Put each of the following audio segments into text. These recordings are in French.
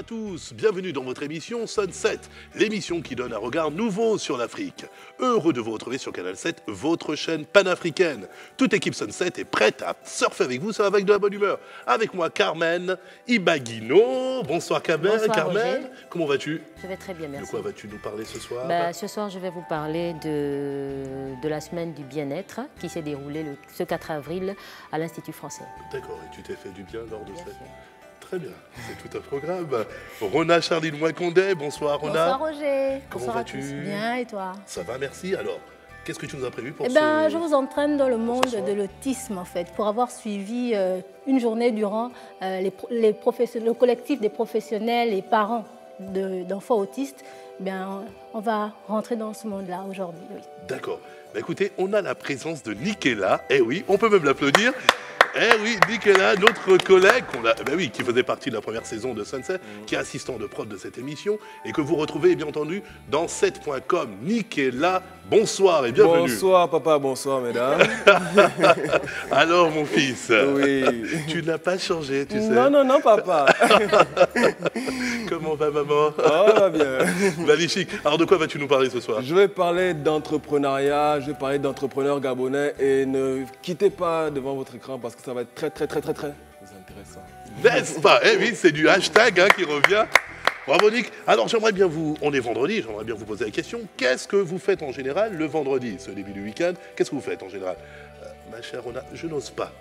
tous, bienvenue dans votre émission Sunset, l'émission qui donne un regard nouveau sur l'Afrique. Heureux de vous retrouver sur Canal 7, votre chaîne panafricaine. Toute équipe Sunset est prête à surfer avec vous sur la vague de la bonne humeur. Avec moi Carmen Ibaguino. Bonsoir Carmen. Bonsoir, Carmen, Roger. comment vas-tu? Je vais très bien, merci. De quoi vas-tu nous parler ce soir? Ce soir, je vais vous parler de la semaine du bien-être qui s'est déroulée ce 4 avril à l'Institut français. D'accord, et tu t'es fait du bien lors de Bien cette... sûr. Très bien, c'est tout un programme. Rona Charline Mwakondé, bonsoir Rona. Bonsoir Roger. Comment Bonsoir à vas-tu? tous. Bien, et toi? Ça va, merci. Alors, qu'est-ce que tu nous as prévu pour Je vous entraîne dans le monde soir. de l'autisme, en fait, pour avoir suivi une journée durant le collectif des professionnels et parents d'enfants autistes. On va rentrer dans ce monde-là aujourd'hui. Oui. D'accord. Écoutez, on a la présence de Nikéla. Eh oui, on peut même l'applaudir. Eh oui, Nikéla, notre collègue, qui faisait partie de la première saison de Sunset, qui est assistant de prod de cette émission, et que vous retrouvez bien entendu dans 7.com. Nikéla, bonsoir et bienvenue. Bonsoir papa, bonsoir mesdames. Alors mon fils, Oui. tu n'as pas changé, tu sais. Non papa. Comment va maman? Oh, va bien. Magnifique. Alors de quoi vas-tu nous parler ce soir? Je vais parler d'entrepreneuriat, je vais parler d'entrepreneurs gabonais et ne quittez pas devant votre écran parce que ça va être très intéressant. N'est-ce pas? Eh oui, c'est du hashtag qui revient. Bravo Nick. Alors on est vendredi, j'aimerais bien vous poser la question. Qu'est-ce que vous faites en général le vendredi, ce début du week-end? Qu'est-ce que vous faites en général? Ma chère Rona, je n'ose pas.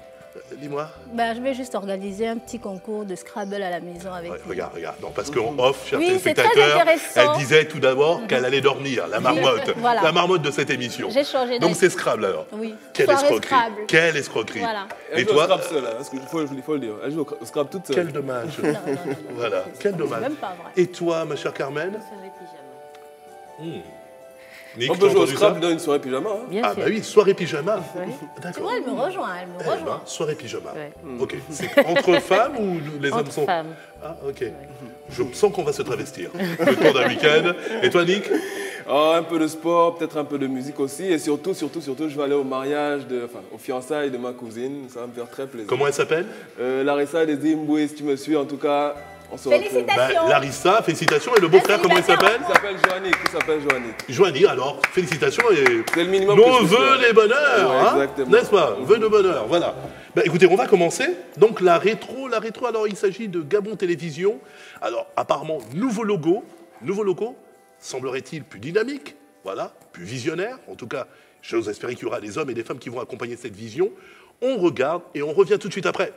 Dis-moi. Je vais juste organiser un petit concours de Scrabble à la maison avec vous. Regarde. Non, parce qu'en off, chers Oui, c'est très téléspectateurs, intéressant. elle disait tout d'abord qu'elle allait dormir, la marmotte. Voilà. La marmotte de cette émission. J'ai changé Donc d'avis. c'est Scrabble alors. Oui. Quelle Soirée escroquerie. Scrabble. Quelle escroquerie. Voilà. Elle Et joue au toi? Scrabble seule, hein, parce qu'il faut le dire. Elle joue au Scrabble toute seule. Quel dommage. Non. Voilà, quel dommage. Même pas vrai. Et toi, ma chère Carmen? Soirée pyjama. Nick, On tu peut as jouer au entendu Scrabble ça? dans une soirée pyjama. Hein. Bien Ah sûr. bah oui, soirée pyjama. Oui. Tu D'accord. vois, elle me rejoint. Soirée pyjama. Ouais. Ok. C'est entre femmes ou les hommes Entre sont... femmes. Ah, ok. Je sens qu'on va se travestir le temps d'un week-end. Et toi, Nick? Oh, un peu de sport, peut-être un peu de musique aussi. Et surtout, je vais aller au mariage, aux fiançailles de ma cousine. Ça va me faire très plaisir. Comment elle s'appelle? Larissa des Zimboué, si tu me suis, en tout cas, on se retrouve. Félicitations. Larissa, félicitations. Et le beau-frère, comment il s'appelle? Il s'appelle Joannick. Joanie, alors, félicitations et C'est le minimum nos que je puisse vœux faire. des bonheurs, Ouais, hein, exactement. n'est-ce pas? Vœux de bonheur, voilà. Écoutez, on va commencer. Donc la rétro, alors il s'agit de Gabon Télévision. Alors apparemment, nouveau logo, semblerait-il plus dynamique, voilà, plus visionnaire. En tout cas, j'ose espérer qu'il y aura des hommes et des femmes qui vont accompagner cette vision. On regarde et on revient tout de suite après.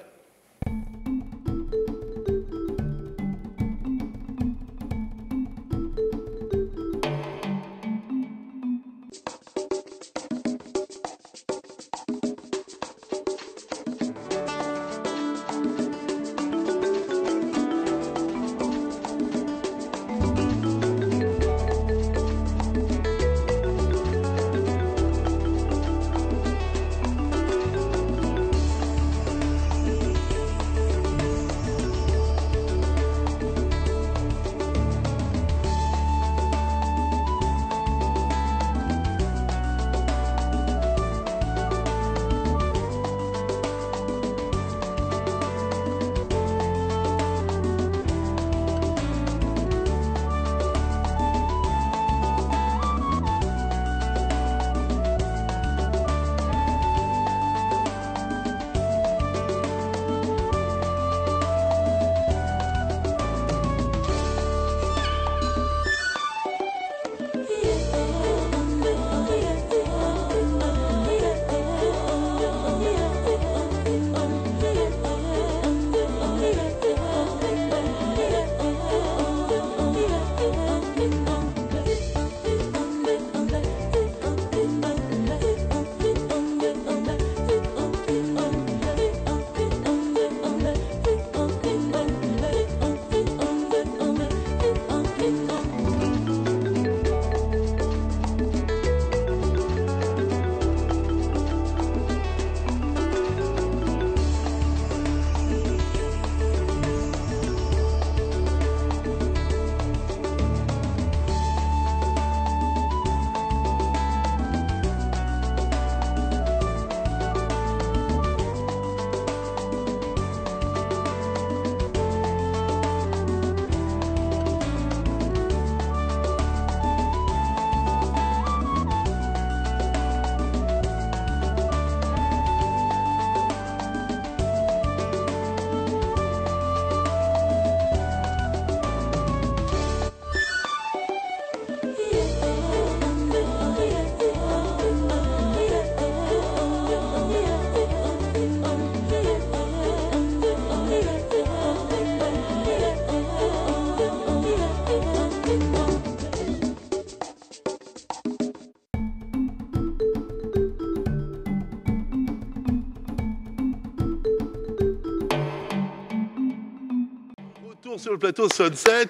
sur le plateau Sunset.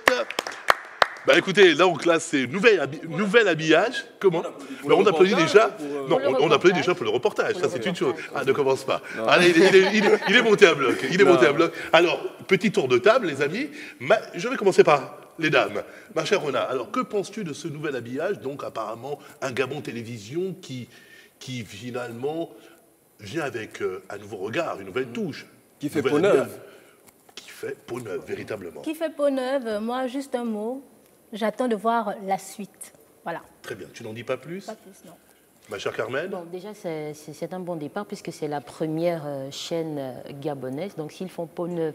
Bah écoutez, là on classe c'est nouvel habillage. Comment? On applaudit déjà. Non, on applaudit déjà pour le reportage. Ça c'est une chose. Ah, ne commence pas. Allez, il est monté à bloc. Il est monté à bloc. Alors, petit tour de table, les amis. Je vais commencer par les dames. Ma chère Rona, alors que penses-tu de ce nouvel habillage? Donc apparemment un Gabon Télévision qui finalement vient avec un nouveau regard, une nouvelle touche. Qui fait peau neuve. Qui fait peau neuve, véritablement. Qui fait peau neuve, moi juste un mot. J'attends de voir la suite. Voilà. Très bien. Tu n'en dis pas plus? Pas plus, non. Ma chère Carmen? Bon, déjà, c'est un bon départ puisque c'est la première chaîne gabonaise. Donc, s'ils font peau neuve,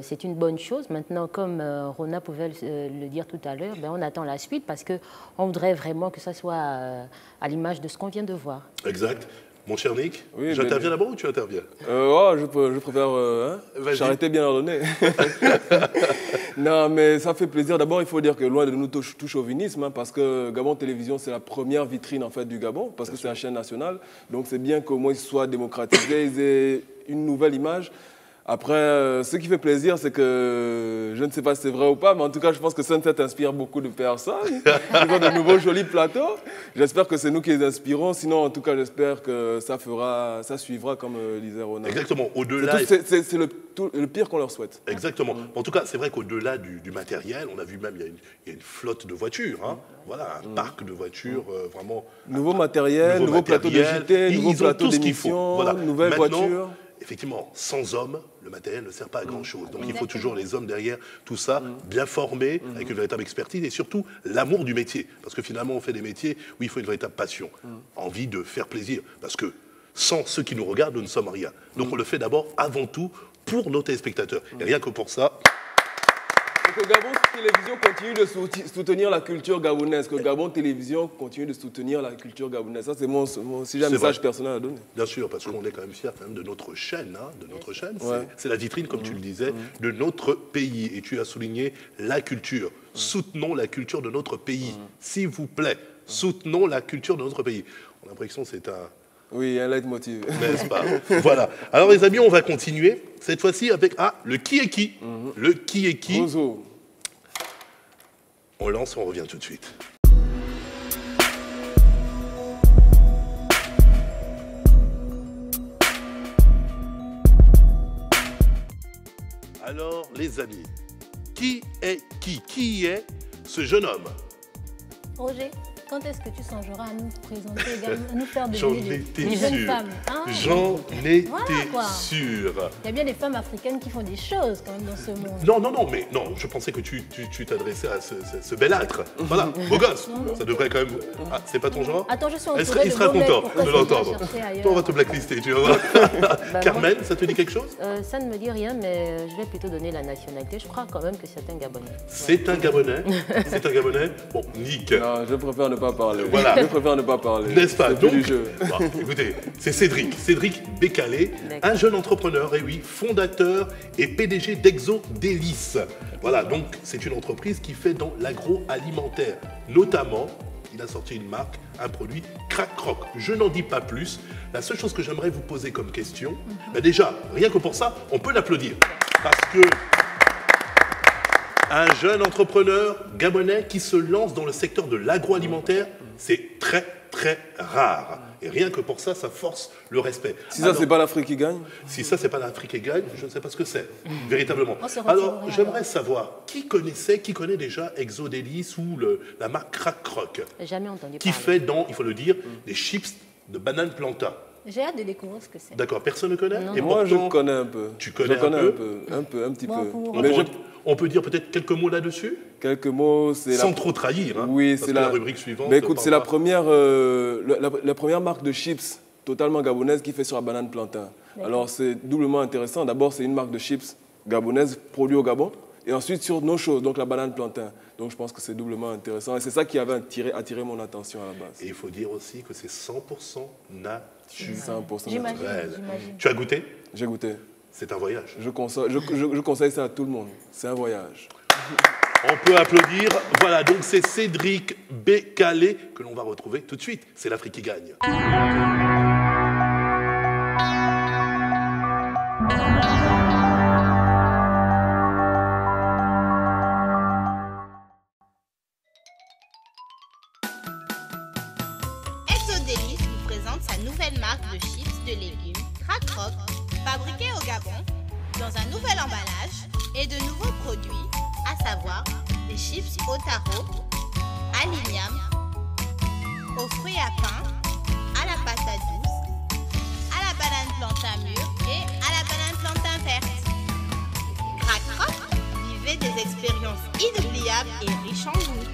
c'est une bonne chose. Maintenant, comme Rona pouvait le dire tout à l'heure, ben, on attend la suite parce qu'on voudrait vraiment que ça soit à l'image de ce qu'on vient de voir. Exact. Mon cher Nick, oui, j'interviens d'abord ou tu interviens? Je préfère charité bien ordonnée. Non, mais ça fait plaisir. D'abord, il faut dire que loin de nous tout chauvinisme, hein, parce que Gabon Télévision, c'est la première vitrine en fait, du Gabon, parce que c'est la chaîne nationale. Donc c'est bien qu'au moins ils soient démocratisés, ils aient une nouvelle image. Après, ce qui fait plaisir, c'est que, je ne sais pas si c'est vrai ou pas, mais en tout cas, je pense que Sunset inspire beaucoup de personnes. Ils ont de nouveaux jolis plateaux. J'espère que c'est nous qui les inspirons. Sinon, en tout cas, j'espère que ça suivra, comme disait Rona. Exactement. Au-delà, c'est le pire qu'on leur souhaite. Exactement. En tout cas, c'est vrai qu'au-delà du matériel, on a vu même, il y a une flotte de voitures. Hein. Voilà, un parc de voitures vraiment. Nouveau matériel, nouveau plateau de JT, nouveau plateau d'émission, voilà. nouvelle voiture. Effectivement, sans hommes, le matériel ne sert pas à grand-chose. Donc il faut toujours les hommes derrière tout ça, bien formés, avec une véritable expertise et surtout l'amour du métier. Parce que finalement, on fait des métiers où il faut une véritable passion, envie de faire plaisir. Parce que sans ceux qui nous regardent, nous ne sommes rien. Donc on le fait d'abord, avant tout, pour nos téléspectateurs. Et rien que pour ça... Que Gabon Télévision continue de soutenir la culture gabonaise, que Gabon Télévision continue de soutenir la culture gabonaise. Ça, c'est mon message personnel à donner. Bien sûr, parce qu'on est quand même fiers quand même de notre chaîne. Hein, de notre chaîne. C'est la vitrine, comme tu le disais, de notre pays. Et tu as souligné la culture. Soutenons la culture de notre pays. S'il vous plaît, soutenons la culture de notre pays. On a l'impression que c'est un... Oui, un leitmotiv. N'est-ce pas? Voilà. Alors les amis, on va continuer. Cette fois-ci avec le qui est qui. Le qui est qui. Roseau. On lance, on revient tout de suite. Alors les amis, qui est qui? Qui est ce jeune homme? Roger, quand est-ce que tu songeras à nous présenter également, à nous faire J'en devenir étais des jeunes sûr. femmes, hein? J'en étais Voilà, sûr. Il y a bien des femmes africaines qui font des choses quand même dans ce monde. Non, mais non, je pensais que tu t'adressais à ce belâtre. Voilà, beau gosse. Ça devrait quand même... Ah, c'est pas ton genre? Attends, je suis Il entourée sera de beaux mecs, content pourquoi de tu vas l'entendre. chercher ailleurs? Toi, on va te blacklister, tu vas voir. Carmen, ça te dit quelque chose? Ça ne me dit rien, mais je vais plutôt donner la nationalité. Je crois quand même que c'est un Gabonais. C'est un Gabonais. C'est un Gabonais. Bon, Nick. Non, je préfère ne pas parler. Voilà. Je préfère ne pas parler. N'est-ce pas? C'est plus Donc, du jeu. bon, écoutez, c'est Cédric Bécalé, un jeune entrepreneur, et oui, fondateur et PDG d'Exo Délices. Voilà, donc c'est une entreprise qui fait dans l'agroalimentaire. Notamment, il a sorti une marque, un produit Crack Croc. Je n'en dis pas plus. La seule chose que j'aimerais vous poser comme question, ben déjà, rien que pour ça, on peut l'applaudir. Parce que un jeune entrepreneur gabonais qui se lance dans le secteur de l'agroalimentaire, c'est très, très rare. Et rien que pour ça, ça force le respect. Si ça, c'est pas l'Afrique qui gagne? Si ça, c'est pas l'Afrique qui gagne, je ne sais pas ce que c'est, véritablement. On se Alors, retirerait j'aimerais savoir, qui connaît déjà Exo Délices ou la marque Crack Croc? Jamais entendu Qui parler. fait il faut le dire, des chips de banane plantain. J'ai hâte de découvrir ce que c'est. D'accord, personne ne connaît? Et Moi, pourtant, je connais un peu. Tu connais je connais un un peu, un petit Bon, peu. pour- Mais on peut dire peut-être quelques mots là-dessus? quelques mots, c'est Sans trop trahir, hein, Oui, parce c'est que la rubrique suivante... Mais écoute, c'est la parlera. première, la première marque de chips totalement gabonaise qui fait sur la banane plantain. Alors, c'est doublement intéressant. D'abord, c'est une marque de chips gabonaise produite au Gabon. Et ensuite, sur nos choses, donc la banane plantain. Donc, je pense que c'est doublement intéressant. Et c'est ça qui avait attiré mon attention à la base. Et il faut dire aussi que c'est 100% naturel. 100% J'imagine, naturel. j'imagine. Tu as goûté? J'ai goûté. C'est un voyage. Je conseille ça à tout le monde. C'est un voyage. On peut applaudir. Voilà, donc c'est Cédric Bécalé que l'on va retrouver tout de suite. C'est l'Afrique qui gagne. présente sa nouvelle marque de chips de légumes, Crack Croc, fabriquée au Gabon, dans un nouvel emballage et de nouveaux produits, à savoir des chips au taro, à l'igname, aux fruits à pain, à la patate douce, à la banane plantain mûre et à la banane plantain verte. Crack Croc, vivez des expériences inoubliables et riches en goût.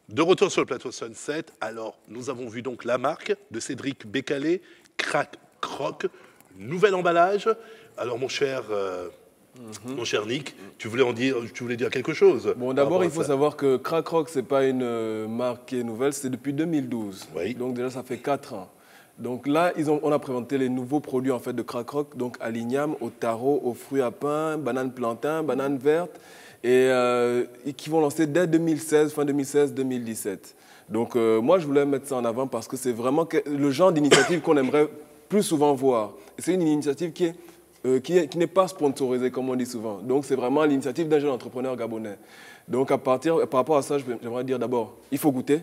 De retour sur le plateau Sunset, alors nous avons vu donc la marque de Cédric Bécalé, Crack Croc, nouvel emballage. Alors mon cher Nick, tu voulais dire quelque chose? Bon, d'abord, il faut savoir que Crack Croc, ce n'est pas une marque qui est nouvelle, c'est depuis 2012. Oui. Donc déjà, ça fait 4 ans. Donc là, on a présenté les nouveaux produits en fait, de Crack Croc, donc à l'igname, au taro, aux fruits à pain, banane plantain, banane verte, et qui vont lancer dès 2016, fin 2016-2017. Donc moi, je voulais mettre ça en avant parce que c'est vraiment le genre d'initiative qu'on aimerait plus souvent voir. C'est une initiative qui n'est pas sponsorisée, comme on dit souvent. Donc c'est vraiment l'initiative d'un jeune entrepreneur gabonais. Donc par rapport à ça, j'aimerais dire d'abord, il faut goûter.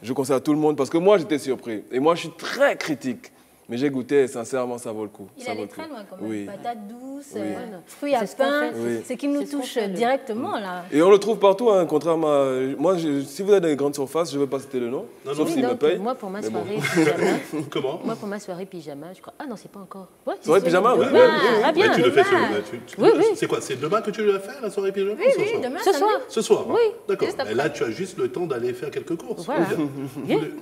Je conseille à tout le monde parce que moi, j'étais surpris. Et moi, je suis très critique. Mais j'ai goûté et sincèrement, ça vaut le coup. Il allait très loin quand même. Oui. Patates douces, Oui. fruits à pain, Oui. c'est qui nous touche directement là. Et on le trouve partout, hein, contrairement à... Moi, si vous êtes dans les grandes surfaces, je ne vais pas citer le nom, sauf s'ils me payent. Moi, pour ma Mais bon. soirée pyjama, Comment? moi, pour ma soirée pyjama, je crois... Ah non, c'est pas encore. Ouais, Soirée pyjama, oui. Ah bien. Mais tu le fais Oui, oui. C'est quoi? C'est demain que tu vas faire la soirée pyjama? Oui, oui, demain, Ce soir. Ce soir? Oui. D'accord. Juste après. Et là, tu as juste le temps d'aller faire quelques courses. Voilà.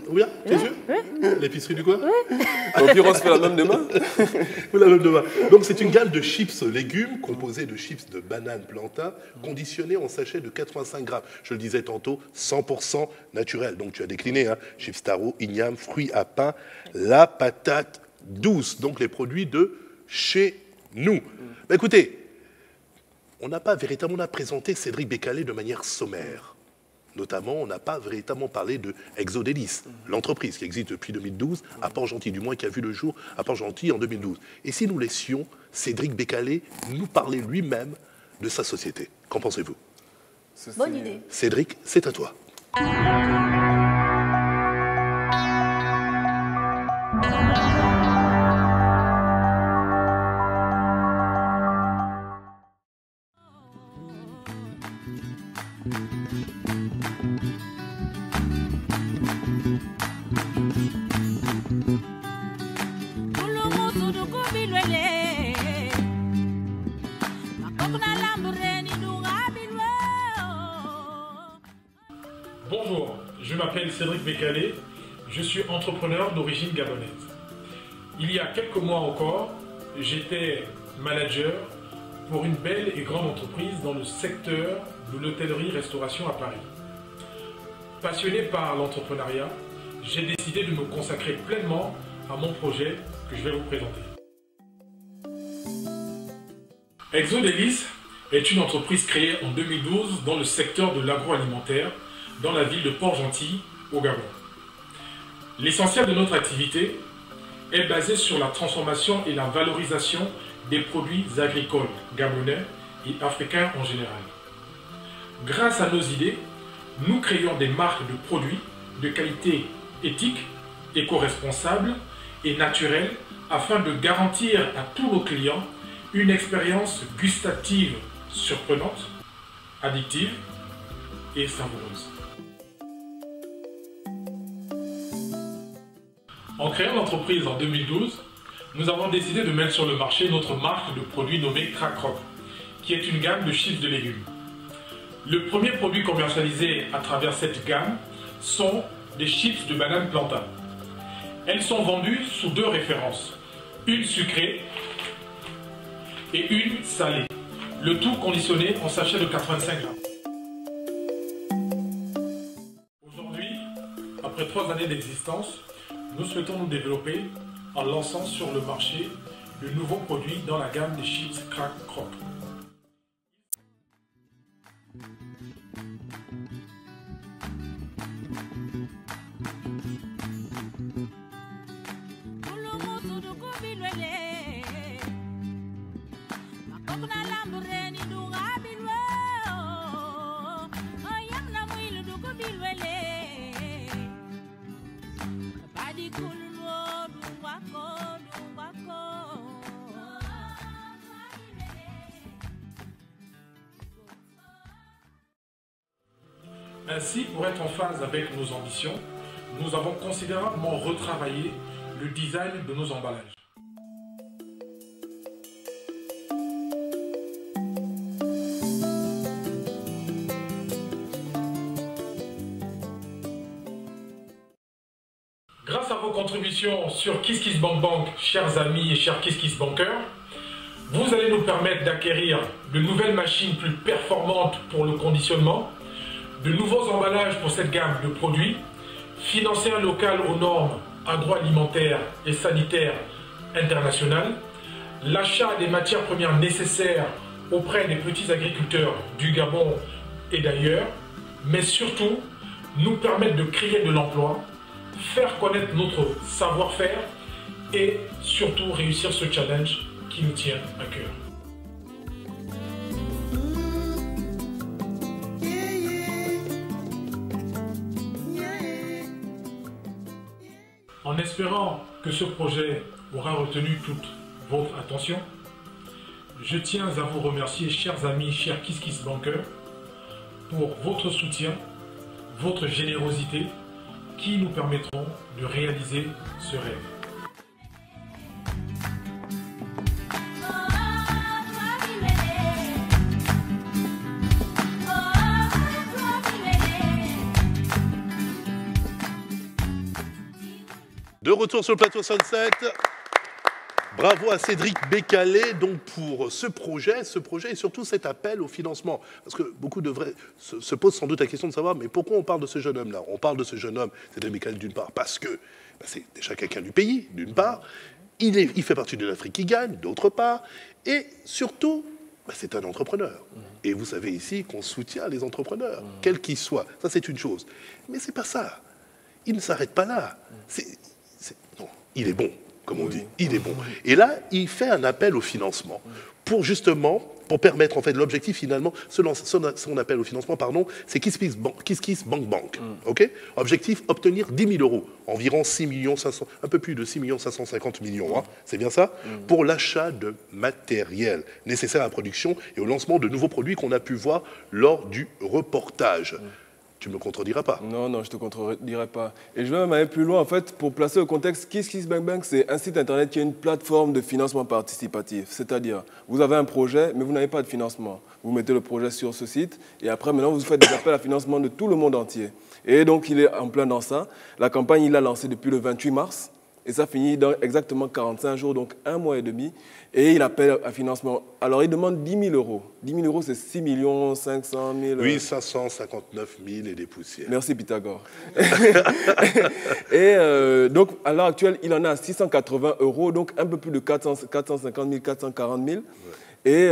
Ou bien? T'es sûr? L'épicerie du coin? Au pire, on se fait la même demain. Ou la même demain. Donc, c'est une gamme de chips légumes composée de chips de banane plantain conditionnés en sachet de 85 grammes. Je le disais tantôt, 100% naturel. Donc, tu as décliné, hein, chips taro, igname, fruits à pain, la patate douce. Donc, les produits de chez nous. Bah, écoutez, on n'a pas véritablement présenté Cédric Bécalé de manière sommaire. Notamment, on n'a pas véritablement parlé de Exodélice, l'entreprise qui existe depuis 2012, à Port-Gentil, du moins qui a vu le jour à Port-Gentil en 2012. Et si nous laissions Cédric Bécalé nous parler lui-même de sa société? Qu'en pensez-vous? Bonne idée. Cédric, c'est à toi. Bonjour, je m'appelle Cédric Bécalé, je suis entrepreneur d'origine gabonaise. Il y a quelques mois encore, j'étais manager pour une belle et grande entreprise dans le secteur de l'hôtellerie-restauration à Paris. Passionné par l'entrepreneuriat, j'ai décidé de me consacrer pleinement à mon projet que je vais vous présenter. Exodélice est une entreprise créée en 2012 dans le secteur de l'agroalimentaire, dans la ville de Port-Gentil, au Gabon. L'essentiel de notre activité est basé sur la transformation et la valorisation des produits agricoles gabonais et africains en général. Grâce à nos idées, nous créons des marques de produits de qualité éthique, éco-responsable et naturelle afin de garantir à tous nos clients une expérience gustative surprenante, addictive et savoureuse. En créant l'entreprise en 2012, nous avons décidé de mettre sur le marché notre marque de produits nommée Crack Croc, qui est une gamme de chips de légumes. Le premier produit commercialisé à travers cette gamme sont des chips de banane plantain. Elles sont vendues sous deux références, une sucrée et une salée, le tout conditionné en sachet de 85 grammes. Aujourd'hui, après 3 années d'existence, nous souhaitons nous développer en lançant sur le marché de nouveaux produits dans la gamme des chips Crack Croc. Ainsi, pour être en phase avec nos ambitions, nous avons considérablement retravaillé le design de nos emballages. Grâce à vos contributions sur KissKissBankBank, chers amis et chers KissKissBankers, vous allez nous permettre d'acquérir de nouvelles machines plus performantes pour le conditionnement, de nouveaux emballages pour cette gamme de produits, financer un local aux normes agroalimentaires et sanitaires internationales, l'achat des matières premières nécessaires auprès des petits agriculteurs du Gabon et d'ailleurs, mais surtout nous permettre de créer de l'emploi, faire connaître notre savoir-faire et surtout réussir ce challenge qui nous tient à cœur. En espérant que ce projet aura retenu toute votre attention, je tiens à vous remercier, chers amis, chers KissKissBankers, pour votre soutien, votre générosité, qui nous permettront de réaliser ce rêve. De retour sur le plateau Sunset. Bravo à Cédric Bécalé donc pour ce projet et surtout cet appel au financement. Parce que beaucoup se posent sans doute la question de savoir mais pourquoi on parle de ce jeune homme-là? On parle de ce jeune homme, Cédric Bécalé, d'une part parce que c'est déjà quelqu'un du pays, d'une part. Il fait partie de l'Afrique qui gagne, d'autre part. Et surtout, c'est un entrepreneur. Et vous savez ici qu'on soutient les entrepreneurs, quels qu'ils soient. Ça, c'est une chose. Mais c'est pas ça. Il ne s'arrête pas là. Non, il est bon, comme on dit. Il est bon. Et là, il fait un appel au financement pour justement, pour permettre, en fait, l'objectif finalement, son appel au financement, pardon, c'est KissKissBankBank. OK? Objectif, obtenir 10 000 euros, environ 6 500, un peu plus de 6 550 millions, hein, c'est bien ça? Pour l'achat de matériel nécessaire à la production et au lancement de nouveaux produits qu'on a pu voir lors du reportage. Tu ne me contrediras pas. Non, non, je ne te contredirai pas. Et je vais même aller plus loin. En fait, pour placer le contexte, KissKissBankBank, c'est un site internet qui est une plateforme de financement participatif. C'est-à-dire, vous avez un projet, mais vous n'avez pas de financement. Vous mettez le projet sur ce site, et après, maintenant, vous faites des appels à financement de tout le monde entier. Et donc, il est en plein dans ça. La campagne, il l'a lancée depuis le 28 mars. Et ça finit dans exactement 45 jours, donc 1 mois et demi. Et il appelle à financement. Alors, il demande 10 000 euros. 10 000 euros, c'est 6 500 000... Oui, 559 000 et des poussières. Merci, Pythagore. Et donc, à l'heure actuelle, il en a à 680 euros, donc un peu plus de 450 000, 440 000. Ouais. Et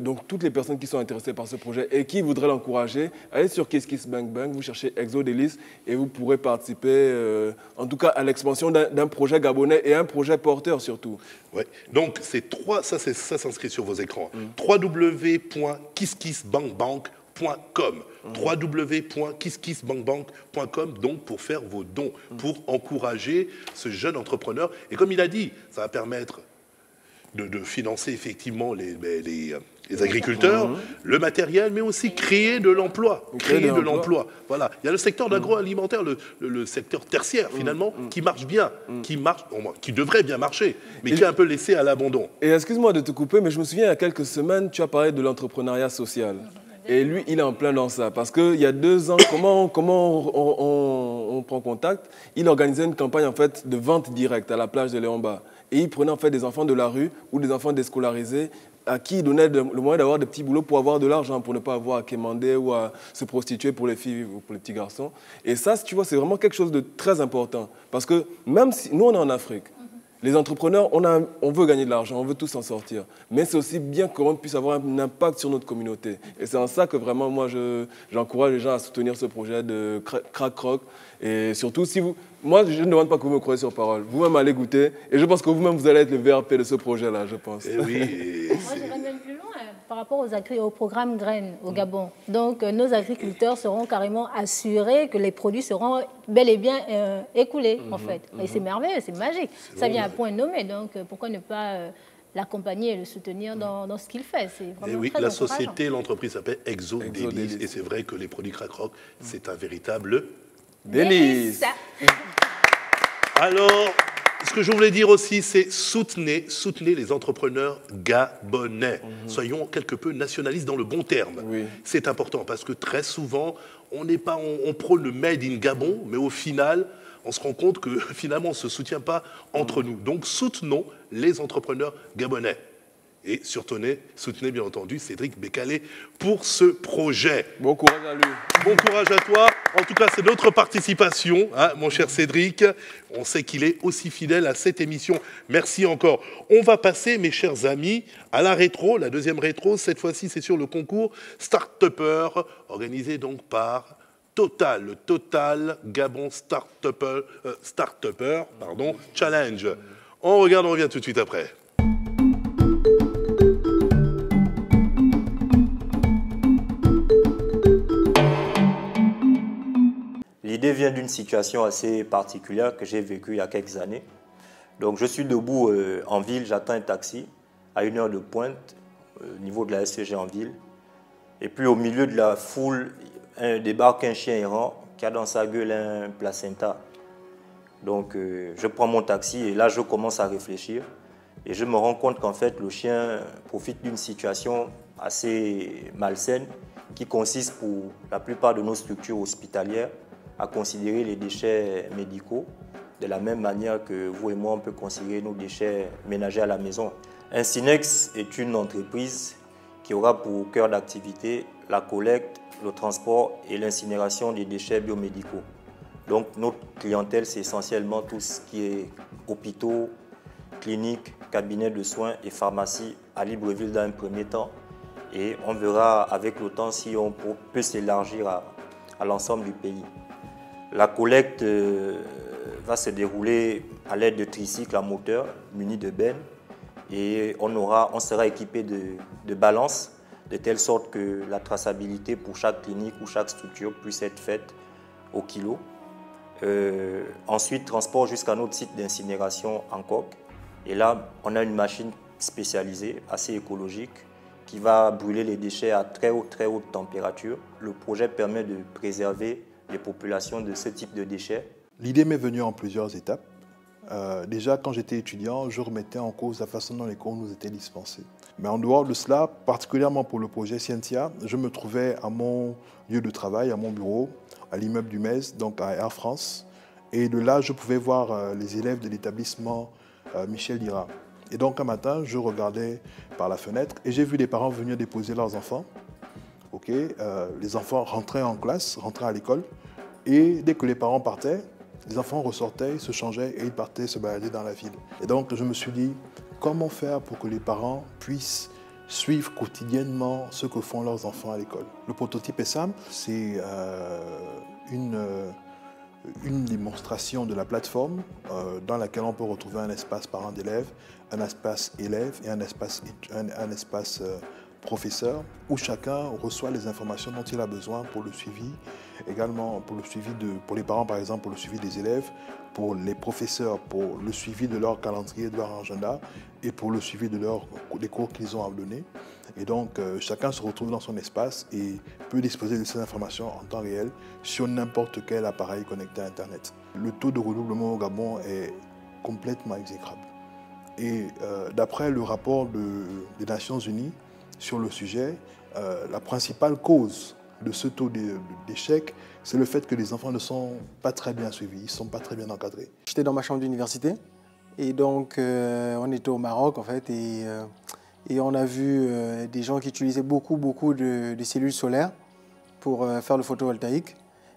donc, toutes les personnes qui sont intéressées par ce projet et qui voudraient l'encourager, allez sur KissKissBankBank, vous cherchez Exodelis et vous pourrez participer, en tout cas, à l'expansion d'un projet gabonais et un projet porteur surtout. Ouais. Donc, ça s'inscrit sur vos écrans. www.kisskissbankbank.com www.kisskissbankbank.com donc pour faire vos dons, pour encourager ce jeune entrepreneur. Et comme il a dit, ça va permettre de financer effectivement les agriculteurs, le matériel, mais aussi créer de l'emploi. Créer de l'emploi. Voilà. Il y a le secteur d'agroalimentaire, le secteur tertiaire, finalement, qui marche bien, qui devrait bien marcher, mais qui est un peu laissé à l'abandon. Et excuse-moi de te couper, mais je me souviens, il y a quelques semaines, tu as parlé de l'entrepreneuriat social. Et lui, il est en plein dans ça. Parce qu'il y a 2 ans, comment on prend contact? Il organisait une campagne en fait, de vente directe à la plage de Léon-Bas. Et il prenait en fait, des enfants de la rue ou des enfants déscolarisés à qui il donnait le moyen d'avoir des petits boulots pour avoir de l'argent, pour ne pas avoir à quémander ou à se prostituer pour les filles ou pour les petits garçons. Et ça, tu vois, c'est vraiment quelque chose de très important. Parce que même si nous, on est en Afrique, les entrepreneurs, on veut gagner de l'argent, on veut tous s'en sortir. Mais c'est aussi bien qu'on puisse avoir un impact sur notre communauté. Et c'est en ça que vraiment, moi, j'encourage les gens à soutenir ce projet de Crack Croc. Et surtout, moi, je ne demande pas que vous me croyez sur parole. Vous-même allez goûter. Et je pense que vous-même, vous allez être le VRP de ce projet-là, je pense. Et oui. Moi, j'irais même plus loin. par rapport au programme graines au Gabon. Donc, nos agriculteurs seront carrément assurés que les produits seront bel et bien écoulés, en fait. Et c'est merveilleux, c'est magique. Ça vient à point nommé, donc pourquoi ne pas l'accompagner et le soutenir dans ce qu'il fait. C'est vraiment oui, très la encourageant. société, l'entreprise s'appelle Exo Délices. Et c'est vrai que les produits Crac Rock, c'est un véritable Délice. Alors, ce que je voulais dire aussi, c'est soutenez les entrepreneurs gabonais. Soyons quelque peu nationalistes dans le bon terme. Oui. C'est important parce que très souvent, on prône le made in Gabon, mais au final, on se rend compte que finalement, on ne se soutient pas entre nous. Donc, soutenons les entrepreneurs gabonais. Et soutenez bien entendu Cédric Bécalé pour ce projet. Bon courage à lui. Bon courage à toi. En tout cas, c'est notre participation, hein, mon cher Cédric. On sait qu'il est aussi fidèle à cette émission. Merci encore. On va passer, mes chers amis, à la rétro, la deuxième rétro. Cette fois-ci, c'est sur le concours Start-Upper, organisé donc par Total, le Total Gabon Start-Upper Challenge. On revient tout de suite après. L'idée vient d'une situation assez particulière que j'ai vécue il y a quelques années. Donc je suis debout en ville, j'attends un taxi à 1h de pointe au niveau de la SCG en ville. Et puis au milieu de la foule, débarque un chien errant qui a dans sa gueule un placenta. Donc je prends mon taxi et là je commence à réfléchir. Et je me rends compte qu'en fait le chien profite d'une situation assez malsaine qui consiste pour la plupart de nos structures hospitalières à considérer les déchets médicaux de la même manière que vous et moi, on peut considérer nos déchets ménagers à la maison. Incinex est une entreprise qui aura pour cœur d'activité la collecte, le transport et l'incinération des déchets biomédicaux. Donc notre clientèle, c'est essentiellement tout ce qui est hôpitaux, cliniques, cabinets de soins et pharmacies à Libreville dans un premier temps. Et on verra avec le temps si on peut s'élargir à l'ensemble du pays. La collecte va se dérouler à l'aide de tricycles à moteur munis de bennes et on sera équipé de balances de telle sorte que la traçabilité pour chaque clinique ou chaque structure puisse être faite au kilo. Ensuite, transport jusqu'à notre site d'incinération en coque. Et là, on a une machine spécialisée, assez écologique, qui va brûler les déchets à très haute température. Le projet permet de préserver les populations de ce type de déchets. L'idée m'est venue en plusieurs étapes. Déjà, quand j'étais étudiant, je remettais en cause la façon dont les cours nous étaient dispensés. Mais en dehors de cela, particulièrement pour le projet Scientia, je me trouvais à mon lieu de travail, à mon bureau, à l'immeuble du MES, donc à Air France. Et de là, je pouvais voir les élèves de l'établissement Michel Dira. Et donc, un matin, je regardais par la fenêtre et j'ai vu des parents venir déposer leurs enfants. Les enfants rentraient en classe, rentraient à l'école. Et dès que les parents partaient, les enfants ressortaient, se changeaient et ils partaient se balader dans la ville. Et donc, je me suis dit, comment faire pour que les parents puissent suivre quotidiennement ce que font leurs enfants à l'école? Le prototype est simple, c'est une démonstration de la plateforme dans laquelle on peut retrouver un espace parents d'élèves, un espace élève et un espace professeur où chacun reçoit les informations dont il a besoin pour le suivi, également pour les parents par exemple pour le suivi des élèves, pour les professeurs pour le suivi de leur calendrier, de leur agenda et pour le suivi des cours qu'ils ont à donner. Et donc chacun se retrouve dans son espace et peut disposer de ces informations en temps réel sur n'importe quel appareil connecté à Internet. Le taux de redoublement au Gabon est complètement exécrable. Et d'après le rapport des Nations Unies sur le sujet, la principale cause de ce taux d'échec, c'est le fait que les enfants ne sont pas très bien suivis, ils ne sont pas très bien encadrés. J'étais dans ma chambre d'université et donc on était au Maroc en fait et on a vu des gens qui utilisaient beaucoup de cellules solaires pour faire le photovoltaïque.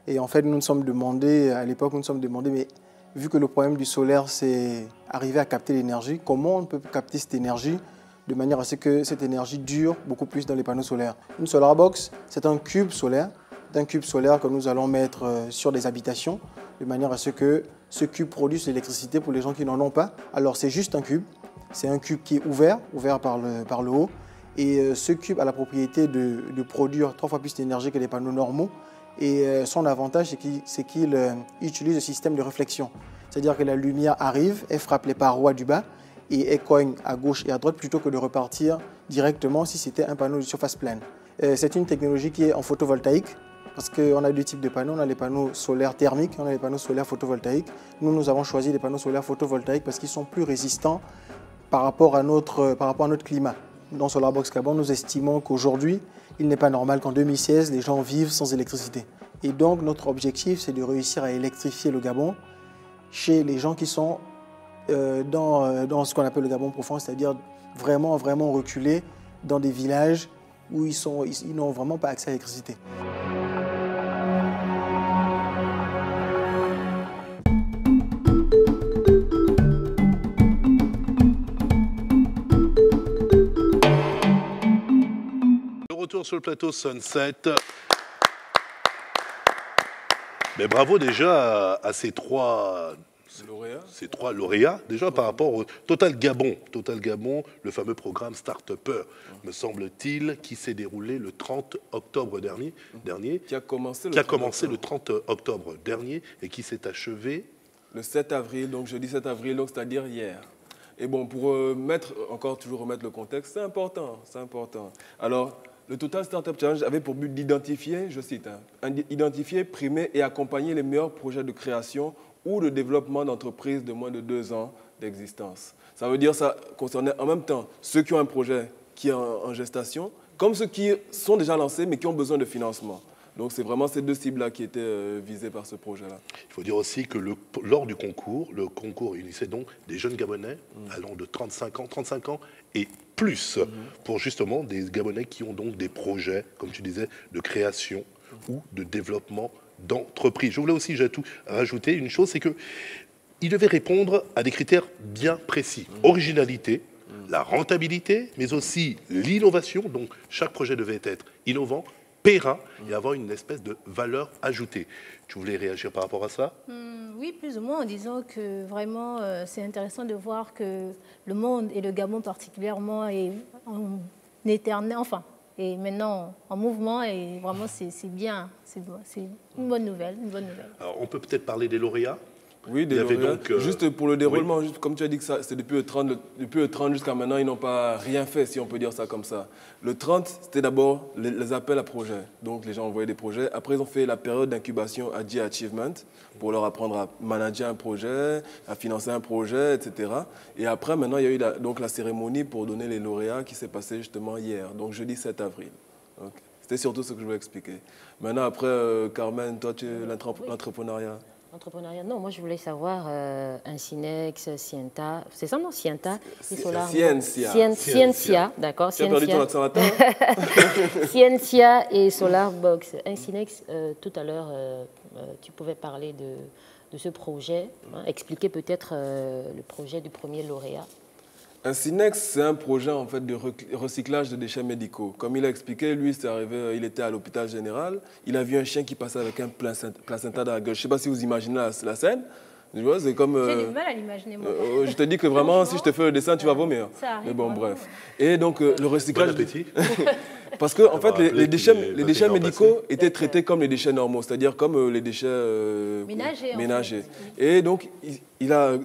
Et en fait, nous nous sommes demandé, à l'époque, mais vu que le problème du solaire, c'est arriver à capter l'énergie, comment on peut capter cette énergie de manière à ce que cette énergie dure beaucoup plus dans les panneaux solaires. Une solar box, c'est un cube solaire que nous allons mettre sur des habitations, de manière à ce que ce cube produise l'électricité pour les gens qui n'en ont pas. Alors c'est juste un cube, c'est un cube qui est ouvert par le haut, Et ce cube a la propriété de produire 3 fois plus d'énergie que les panneaux normaux. Et son avantage, c'est qu'il utilise le système de réflexion. C'est-à-dire que la lumière arrive, elle frappe les parois du bas et elle cogne à gauche et à droite plutôt que de repartir directement si c'était un panneau de surface pleine. C'est une technologie qui est en photovoltaïque parce qu'on a 2 types de panneaux. On a les panneaux solaires thermiques, on a les panneaux solaires photovoltaïques. Nous avons choisi les panneaux solaires photovoltaïques parce qu'ils sont plus résistants par rapport à notre climat. Dans Solarbox Gabon, nous estimons qu'aujourd'hui, il n'est pas normal qu'en 2016, les gens vivent sans électricité. Et donc, notre objectif, c'est de réussir à électrifier le Gabon chez les gens qui sont dans ce qu'on appelle le Gabon profond, c'est-à-dire vraiment, vraiment reculés dans des villages où ils n'ont vraiment pas accès à l'électricité. Retour sur le plateau Sunset. Mais bravo déjà à ces trois lauréats, déjà par rapport au Total Gabon, le fameux programme Start-Upper, me semble-t-il, qui s'est déroulé le 30 octobre dernier, qui a commencé le 30 octobre dernier et qui s'est achevé le 7 avril, donc jeudi 7 avril, donc c'est-à-dire hier. Et bon, pour toujours remettre le contexte, c'est important. Alors, le Total Startup Challenge avait pour but d'identifier, je cite, identifier, primer et accompagner les meilleurs projets de création ou de développement d'entreprises de moins de 2 ans d'existence. Ça veut dire que ça concernait en même temps ceux qui ont un projet qui est en gestation, comme ceux qui sont déjà lancés mais qui ont besoin de financement. Donc c'est vraiment ces 2 cibles-là qui étaient visées par ce projet-là. Il faut dire aussi que lors du concours, le concours réunissait donc des jeunes Gabonais allant de 35 ans et plus, pour justement des Gabonais qui ont donc des projets, comme tu disais, de création ou de développement d'entreprise. Je voulais aussi rajouter une chose, c'est qu'ils devaient répondre à des critères bien précis. Originalité, la rentabilité, mais aussi l'innovation. Donc chaque projet devait être innovant, périn et avoir une espèce de valeur ajoutée. Tu voulais réagir par rapport à ça? Oui, plus ou moins en disant que vraiment c'est intéressant de voir que le monde et le Gabon particulièrement est en éternel, et maintenant en mouvement et vraiment c'est bien, c'est une bonne nouvelle. Alors on peut peut-être parler des lauréats? Oui, des lauréats. Juste pour le déroulement, juste comme tu as dit que c'est depuis le 30 jusqu'à maintenant, ils n'ont pas rien fait, si on peut dire ça comme ça. Le 30, c'était d'abord les appels à projets. Donc les gens envoyaient des projets. Après, ils ont fait la période d'incubation à G Achievement pour leur apprendre à manager un projet, à financer un projet, etc. Et après, maintenant, il y a eu la cérémonie pour donner les lauréats qui s'est passée justement hier, donc jeudi 7 avril. Okay. C'était surtout ce que je voulais expliquer. Maintenant, après, Carmen, toi, tu es l'entrepreneuriat. Entrepreneuriat, non, moi je voulais savoir Incinex, Scienta, c'est ça non, Scienta Scientia, d'accord. Tu as perdu ton accent latin. Scientia et Solarbox. Incinex, tout à l'heure, tu pouvais parler de ce projet, expliquer peut-être le projet du premier lauréat. Incinex, c'est un projet en fait de recyclage de déchets médicaux. Comme il a expliqué, lui, c'est arrivé, il était à l'hôpital général, il a vu un chien qui passait avec un placenta dans la gueule. Je ne sais pas si vous imaginez la scène. C'est comme. J'ai du mal à l'imaginer, moi. Je te dis que vraiment, si je te fais le dessin, tu vas vomir. Mais bon, bref. Et donc, le recyclage. Bon appétit. Parce que, en fait, les déchets médicaux étaient traités comme les déchets normaux, c'est-à-dire comme les déchets ménagers. Et donc,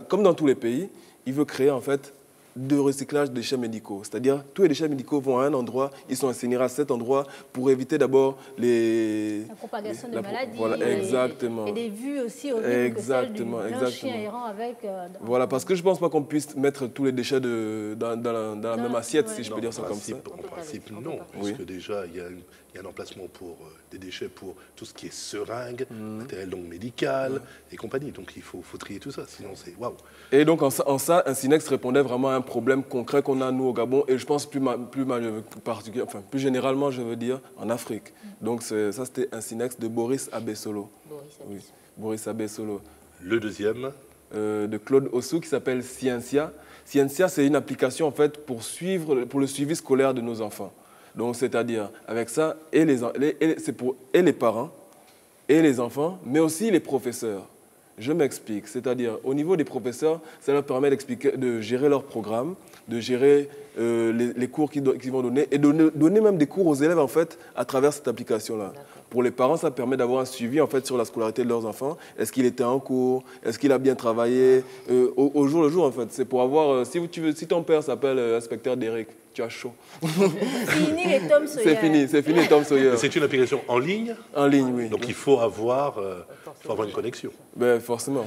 comme dans tous les pays, il veut créer, en fait, de recyclage de déchets médicaux. C'est-à-dire, tous les déchets médicaux vont à un endroit, ils sont incinérés à cet endroit pour éviter d'abord la propagation de maladies. Voilà, exactement. Et des vues aussi horribles que celles d'un chien errant avec... voilà, parce que je ne pense pas qu'on puisse mettre tous les déchets dans la même assiette, si je peux dire ça comme ça. En principe, non. Parce que déjà, il y a un emplacement pour des déchets pour tout ce qui est seringue, matériel donc médical et compagnie. Donc il faut trier tout ça, sinon c'est waouh. Et donc en ça, Incinex répondait vraiment à un problème concret qu'on a nous au Gabon et je pense plus généralement, je veux dire, en Afrique. Donc ça, c'était Incinex de Boris Abessolo. Boris Abessolo. Le deuxième de Claude Ossou qui s'appelle Scientia. Scientia, c'est une application en fait pour le suivi scolaire de nos enfants. Donc, c'est-à-dire, avec ça, c'est pour les parents et les enfants, mais aussi les professeurs. Je m'explique. C'est-à-dire, au niveau des professeurs, ça leur permet de gérer leur programme, de gérer les cours qu'ils vont donner et donner même des cours aux élèves, en fait, à travers cette application-là. Pour les parents, ça permet d'avoir un suivi, en fait, sur la scolarité de leurs enfants. Est-ce qu'il était en cours? Est-ce qu'il a bien travaillé? Au jour le jour, en fait. C'est pour avoir... si ton père s'appelle inspecteur Derek, tu as chaud. Fini les Tom Sawyer. C'est fini les Tom Sawyer. C'est une application en ligne? En ligne, oui. Donc il faut avoir une connexion. Ben, forcément.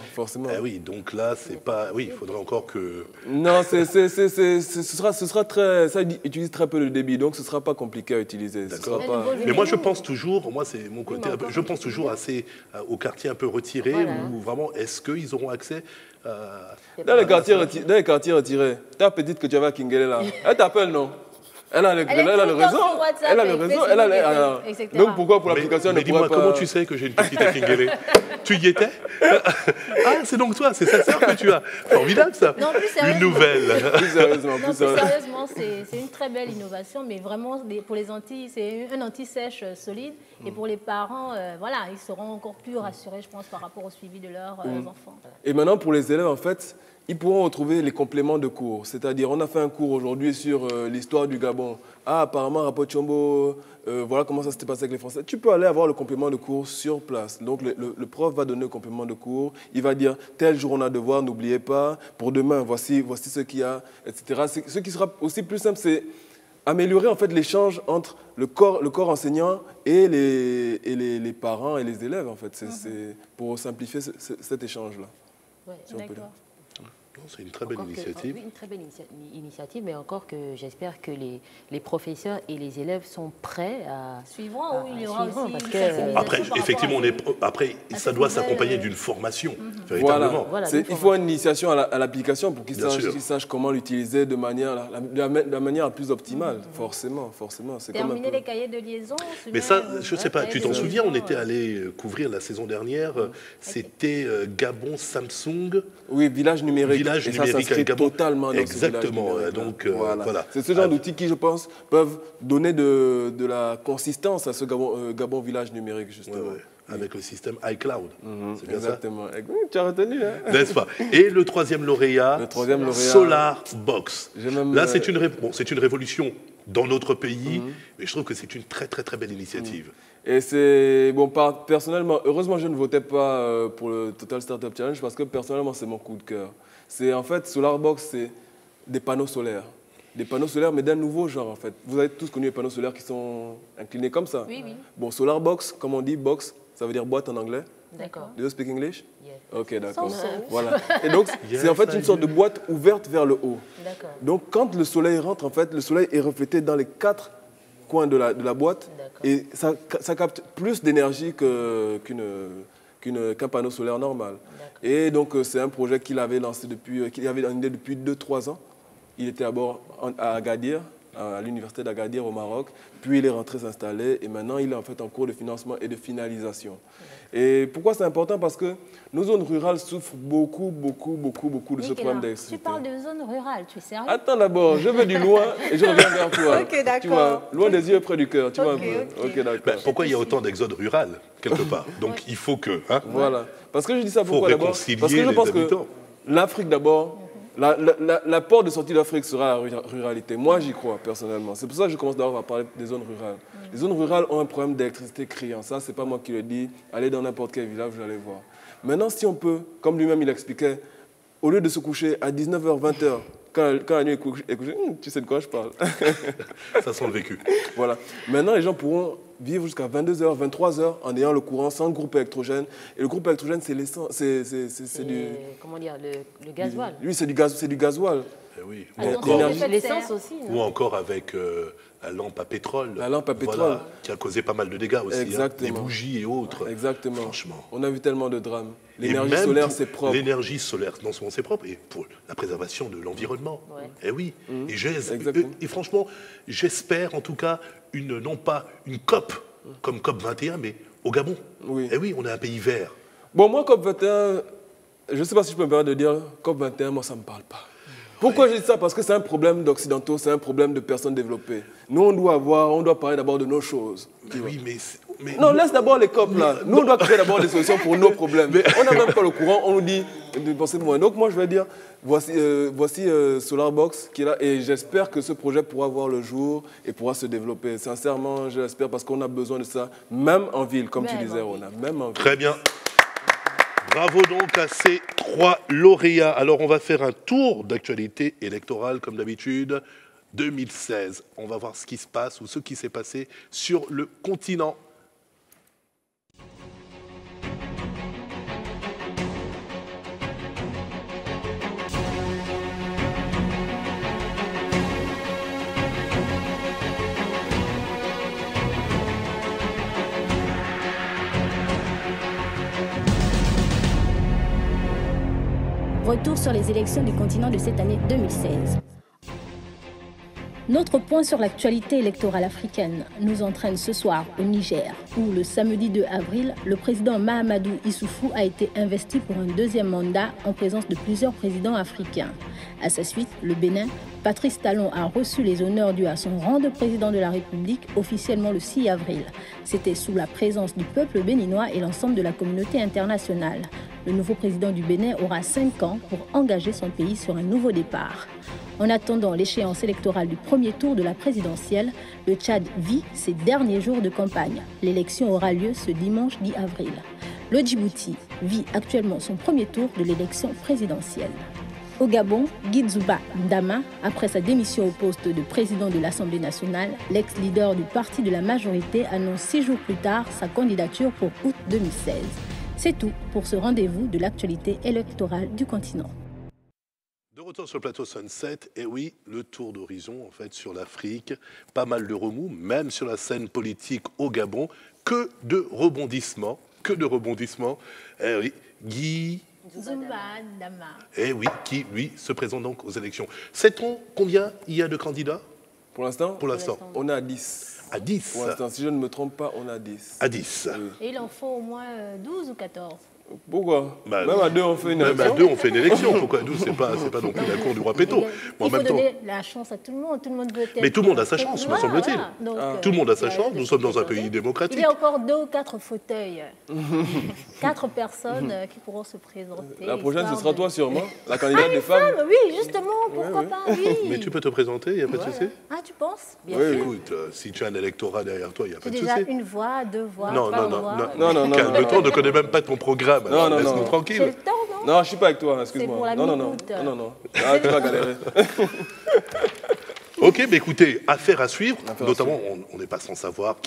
Eh oui, donc là, c'est pas... Oui, il faudrait encore que... Non, ce sera très... Ça utilise très peu de débit, donc ce ne sera pas compliqué à utiliser. D'accord. Mais moi, je pense toujours, c'est mon côté, je pense toujours assez au quartier un peu retiré, où vraiment, est-ce qu'ils auront accès dans les quartiers retirés, ta petite que tu avais à Kingele là, elle t'appelle, non? Elle a le réseau, donc pourquoi pour l'application mais dis-moi, comment tu sais que j'ai une petite à Kingele? Tu y étais? Ah, c'est donc toi, c'est sa sœur que tu as. Formidable ça. Non, une nouvelle. Plus sérieusement, c'est une très belle innovation, mais vraiment pour les Antilles, c'est un anti-sèche solide. Et pour les parents, voilà, ils seront encore plus rassurés, je pense, par rapport au suivi de leurs enfants. Et maintenant, pour les élèves, en fait, ils pourront retrouver les compléments de cours. C'est-à-dire, on a fait un cours aujourd'hui sur l'histoire du Gabon. Ah, apparemment, Rapot Chombo, voilà comment ça s'était passé avec les Français. Tu peux aller avoir le complément de cours sur place. Donc, le prof va donner le complément de cours. Il va dire, tel jour, on a devoir, n'oubliez pas. Pour demain, voici ce qu'il y a, etc. Ce qui sera aussi plus simple, c'est améliorer en fait l'échange entre le corps enseignant et les parents et les élèves, en fait. C'est pour simplifier cet échange-là. Ouais, si d'accord. C'est une très belle initiative. Oui, une très belle initiative, mais encore que j'espère que les professeurs et les élèves sont prêts à suivre. Il y aura aussi parce que, après, effectivement, ça doit s'accompagner d'une formation, véritablement. Voilà, il faut une initiation à l'application pour qu'ils sachent comment l'utiliser de la manière la plus optimale, forcément. Terminer les cahiers de liaison. Mais ça, je ne sais pas, tu t'en souviens, on était allé couvrir la saison dernière, c'était Gabon Samsung. Oui, village numérique. Village et numérique ça s'inscrit totalement exactement. Donc, voilà. C'est ce genre d'outils qui, je pense, peuvent donner de la consistance à ce Gabon village numérique, justement. Ouais. Avec le système iCloud. C'est bien exactement. Ça. Tu as retenu, hein? N'est-ce pas? Et le troisième lauréat, Solarbox. Là, c'est une révolution dans notre pays, mais je trouve que c'est une très, très, très belle initiative. Et c'est, bon, personnellement, heureusement, je ne votais pas pour le Total Startup Challenge parce que personnellement, c'est mon coup de cœur. C'est en fait, Solarbox, c'est des panneaux solaires. Des panneaux solaires, mais d'un nouveau genre, en fait. Vous avez tous connu les panneaux solaires qui sont inclinés comme ça. Oui. Bon, Solarbox, comme on dit, box, ça veut dire boîte en anglais. D'accord. Do you speak English? Yes. Ok, d'accord. Voilà. Et donc, c'est en fait une sorte de boîte ouverte vers le haut. D'accord. Donc, quand le soleil rentre, en fait, le soleil est reflété dans les 4 coins de la boîte et ça capte plus d'énergie qu'un panneau solaire normal. Et donc, c'est un projet qu'il avait lancé depuis 2-3 ans. Il était d'abord à Agadir, à l'université d'Agadir au Maroc, puis il est rentré s'installer et maintenant il est en fait en cours de financement et de finalisation. Et pourquoi c'est important? Parce que nos zones rurales souffrent beaucoup de ce problème d'électricité. Tu parles de zones rurales, tu es sérieux? Attends d'abord, je vais du loin et je reviens vers toi. Ok, d'accord. Tu vois, loin des yeux, près du cœur, tu vois un peu. Ok, d'accord. Pourquoi il y a autant d'exode rural, quelque part? Donc il faut que... Hein, voilà. Parce que je dis ça pourquoi d'abord? Parce que je pense habitants. que l'Afrique d'abord, la porte de sortie de l'Afrique sera la ruralité. Moi, j'y crois personnellement. C'est pour ça que je commence d'abord à parler des zones rurales. Les zones rurales ont un problème d'électricité criant. Ça, c'est pas moi qui le dis. Allez dans n'importe quel village, vous allez voir. Maintenant, si on peut, comme lui-même il expliquait, au lieu de se coucher à 19h, 20h, quand la nuit est couchée, tu sais de quoi je parle. Ça sent le vécu. Voilà. Maintenant, les gens pourront vivre jusqu'à 22h, 23h en ayant le courant sans groupe électrogène. Et le groupe électrogène, c'est du... Comment dire, le gasoil. Oui, c'est du gasoil. Oui. L'essence aussi. Ou encore avec la lampe à pétrole. La lampe à pétrole. Voilà, qui a causé pas mal de dégâts aussi. Exactement. Hein, des bougies et autres. Exactement. Franchement. On a vu tellement de drames. L'énergie solaire, c'est propre. L'énergie solaire, non seulement c'est propre, et pour la préservation de l'environnement. Ouais. Et oui. Et franchement, j'espère en tout cas non pas une COP comme COP21, mais au Gabon. Oui. Et oui, on est un pays vert. Bon, moi, COP21, je ne sais pas si je peux me permettre de dire COP21, moi, ça ne me parle pas. Pourquoi je dis ça? Parce que c'est un problème d'occidentaux, c'est un problème de personnes développées. Nous, on doit parler d'abord de nos choses. Oui, mais Non, laisse d'abord les COP là. Nous, on doit créer d'abord des solutions pour nos problèmes. On n'a même pas le courant, on nous dit de penser de moins. Donc moi, je vais dire, voici Solarbox qui est là et j'espère que ce projet pourra voir le jour et pourra se développer. Sincèrement, j'espère parce qu'on a besoin de ça, même en ville, comme tu disais, Rona. Même en ville. Très bien. Bravo donc à ces 3 lauréats. Alors on va faire un tour d'actualité électorale comme d'habitude. 2016, on va voir ce qui se passe ou ce qui s'est passé sur le continent. Retour sur les élections du continent de cette année 2016. Notre point sur l'actualité électorale africaine nous entraîne ce soir au Niger, où le samedi 2 avril, le président Mahamadou Issoufou a été investi pour un 2e mandat en présence de plusieurs présidents africains. À sa suite, le Bénin, Patrice Talon a reçu les honneurs dus à son rang de président de la République officiellement le 6 avril. C'était sous la présence du peuple béninois et l'ensemble de la communauté internationale. Le nouveau président du Bénin aura 5 ans pour engager son pays sur un nouveau départ. En attendant l'échéance électorale du premier tour de la présidentielle, le Tchad vit ses derniers jours de campagne. L'élection aura lieu ce dimanche 10 avril. Le Djibouti vit actuellement son premier tour de l'élection présidentielle. Au Gabon, Guy Zouba Ndama, après sa démission au poste de président de l'Assemblée nationale, l'ex-leader du parti de la majorité annonce 6 jours plus tard sa candidature pour août 2016. C'est tout pour ce rendez-vous de l'actualité électorale du continent. De retour sur le plateau Sunset, et oui, le tour d'horizon en fait sur l'Afrique, pas mal de remous, même sur la scène politique au Gabon, que de rebondissements, Eh oui, Guy Zouba Ndama. Eh oui, qui lui se présente donc aux élections. Sait-on combien il y a de candidats? Pour l'instant, on est à 10. À 10. Pour l'instant, si je ne me trompe pas, on est à 10. À 10. Oui. Et il en faut au moins 12 ou 14. Pourquoi? Même à 2, on fait une élection. Même à 2, on fait une élection. Pourquoi 12? C'est pas non plus la cour du roi Péto. Il faut donner la chance à tout le monde. Tout le monde veut être. Mais tout le monde a sa chance, me semble-t-il. Tout le monde a sa chance. Nous sommes dans un pays démocratique. Il y a encore 2 ou 4 fauteuils. 4 personnes qui pourront se présenter. La prochaine, ce sera toi sûrement, la candidate des femmes. Oui, justement, pourquoi pas, oui. Mais tu peux te présenter, il n'y a pas de souci. Ah, tu penses? Bien sûr. Écoute, si tu as un électorat derrière toi, il n'y a pas de souci. Déjà une voix, 2 voix, non, 3 voix. Non. Calme-toi, on ne connaît même pas ton programme. Laisse-nous tranquille. C'est le temps, non? Non, je ne suis pas avec toi, excuse-moi. C'est pour la mi-août. Non. Ah, tu vas galérer. Ok, mais écoutez, affaire à suivre. Notamment, on n'est pas sans savoir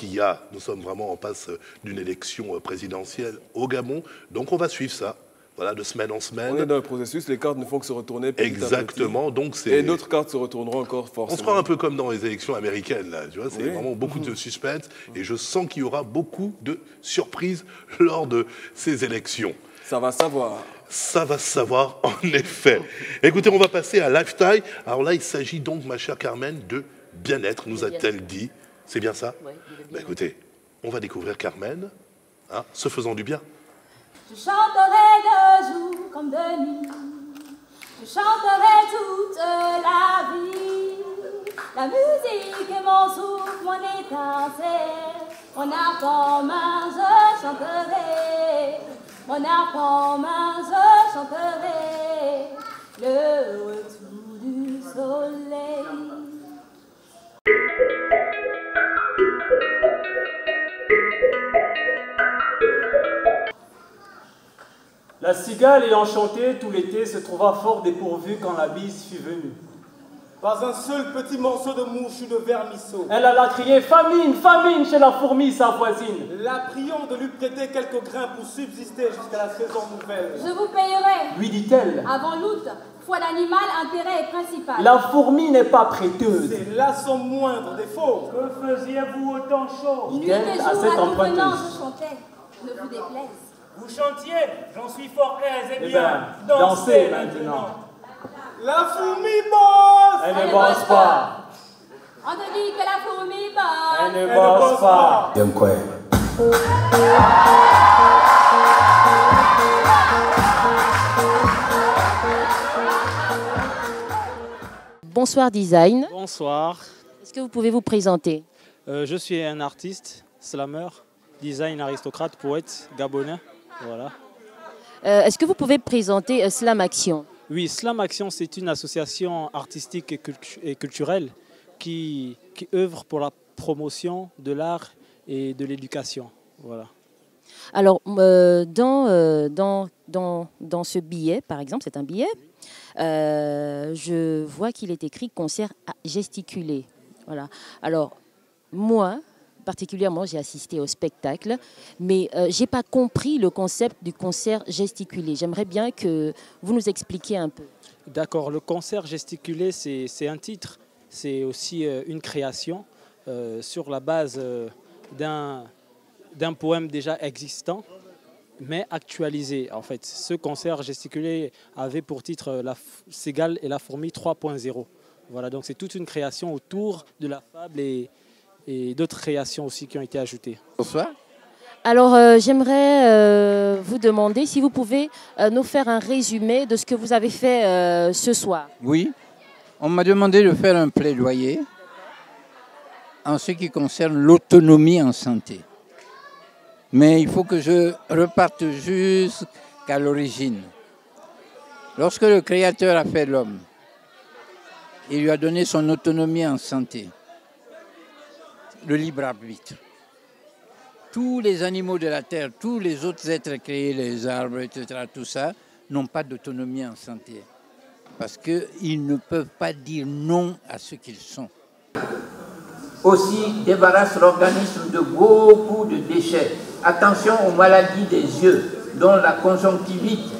nous sommes vraiment en passe d'une élection présidentielle au Gabon. Donc on va suivre ça. Voilà, de semaine en semaine. On est dans le processus, les cartes ne font que se retourner petit Exactement, à petit. Donc c'est... Et d'autres cartes se retourneront encore forcément. On se croit un peu comme dans les élections américaines, là, tu vois, c'est vraiment beaucoup de suspense, et je sens qu'il y aura beaucoup de surprises lors de ces élections. Ça va savoir. Ça va se savoir, en effet. Écoutez, on va passer à Lifestyle. Alors là, il s'agit donc, ma chère Carmen, de bien-être, nous a-t-elle dit. C'est bien ça? Oui. Écoutez, on va découvrir Carmen, se faisant du bien. Je chanterai de jour comme de nuit, je chanterai toute la vie. La musique est mon souffle, mon étincelle, mon art commun, je chanterai. Mon art commun, je chanterai le retour du soleil. La cigale ayant chanté tout l'été se trouva fort dépourvue quand la bise fut venue. Pas un seul petit morceau de mouche ou de vermisseau. Elle alla crier famine, famine chez la fourmi sa voisine. La prions de lui prêter quelques grains pour subsister jusqu'à la saison nouvelle. Je vous payerai, lui dit-elle. Avant l'août, foi d'animal, intérêt est principal. La fourmi n'est pas prêteuse. C'est là son moindre défaut. Que faisiez-vous autant chaud? Nuit et jour, à tout venant, je chantais. Ne vous déplaise. Vous chantiez, j'en suis fort aise, eh bien, dansez maintenant. La fourmi bosse. Elle ne bosse pas. On te dit que la fourmi bosse. Elle ne bosse pas. Bien quoi? Bonsoir Design. Bonsoir. Est-ce que vous pouvez vous présenter? Je suis un artiste, slammer. design, aristocrate, poète gabonais. Voilà. Est-ce que vous pouvez présenter Slam Action? Oui, Slam Action, c'est une association artistique et culturelle qui œuvre pour la promotion de l'art et de l'éducation. Voilà. Alors, dans ce billet, par exemple, c'est un billet, je vois qu'il est écrit concert gesticulé. Voilà. Alors, moi, particulièrement, j'ai assisté au spectacle, mais je n'ai pas compris le concept du concert gesticulé. J'aimerais bien que vous nous expliquiez un peu. D'accord, le concert gesticulé, c'est un titre, c'est aussi une création sur la base d'un poème déjà existant, mais actualisé. En fait, ce concert gesticulé avait pour titre La Cigale et la fourmi 3.0. Voilà, donc c'est toute une création autour de la fable et d'autres créations aussi qui ont été ajoutées. Bonsoir. Alors, j'aimerais vous demander si vous pouvez nous faire un résumé de ce que vous avez fait ce soir. Oui, on m'a demandé de faire un plaidoyer en ce qui concerne l'autonomie en santé. Mais il faut que je reparte jusqu'à l'origine. Lorsque le Créateur a fait l'homme, il lui a donné son autonomie en santé, le libre arbitre. Tous les animaux de la terre, tous les autres êtres créés, les arbres, etc., tout ça, n'ont pas d'autonomie en santé. Parce qu'ils ne peuvent pas dire non à ce qu'ils sont. Aussi débarrasse l'organisme de beaucoup de déchets. Attention aux maladies des yeux, dont la conjonctivite.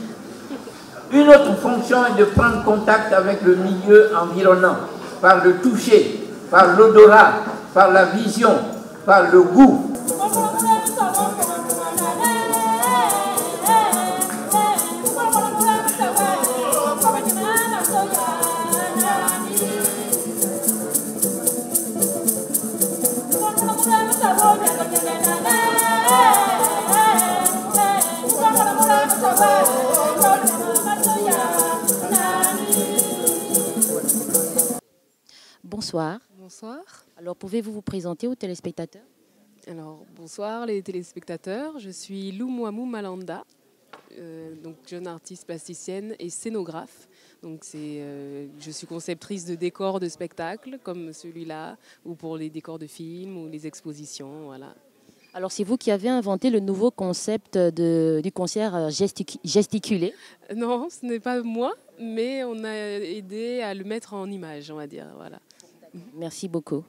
Une autre fonction est de prendre contact avec le milieu environnant, par le toucher, par l'odorat, par la vision, par le goût. Bonsoir. Bonsoir. Alors, pouvez-vous vous présenter aux téléspectateurs? Alors, bonsoir les téléspectateurs. Je suis Loumouamou Malanda, donc jeune artiste plasticienne et scénographe. Donc, je suis conceptrice de décors de spectacles comme celui-là, ou pour les décors de films ou les expositions. Voilà. Alors, c'est vous qui avez inventé le nouveau concept du concert gesticulé? Non, ce n'est pas moi, mais on a aidé à le mettre en image, on va dire. Voilà. Merci beaucoup.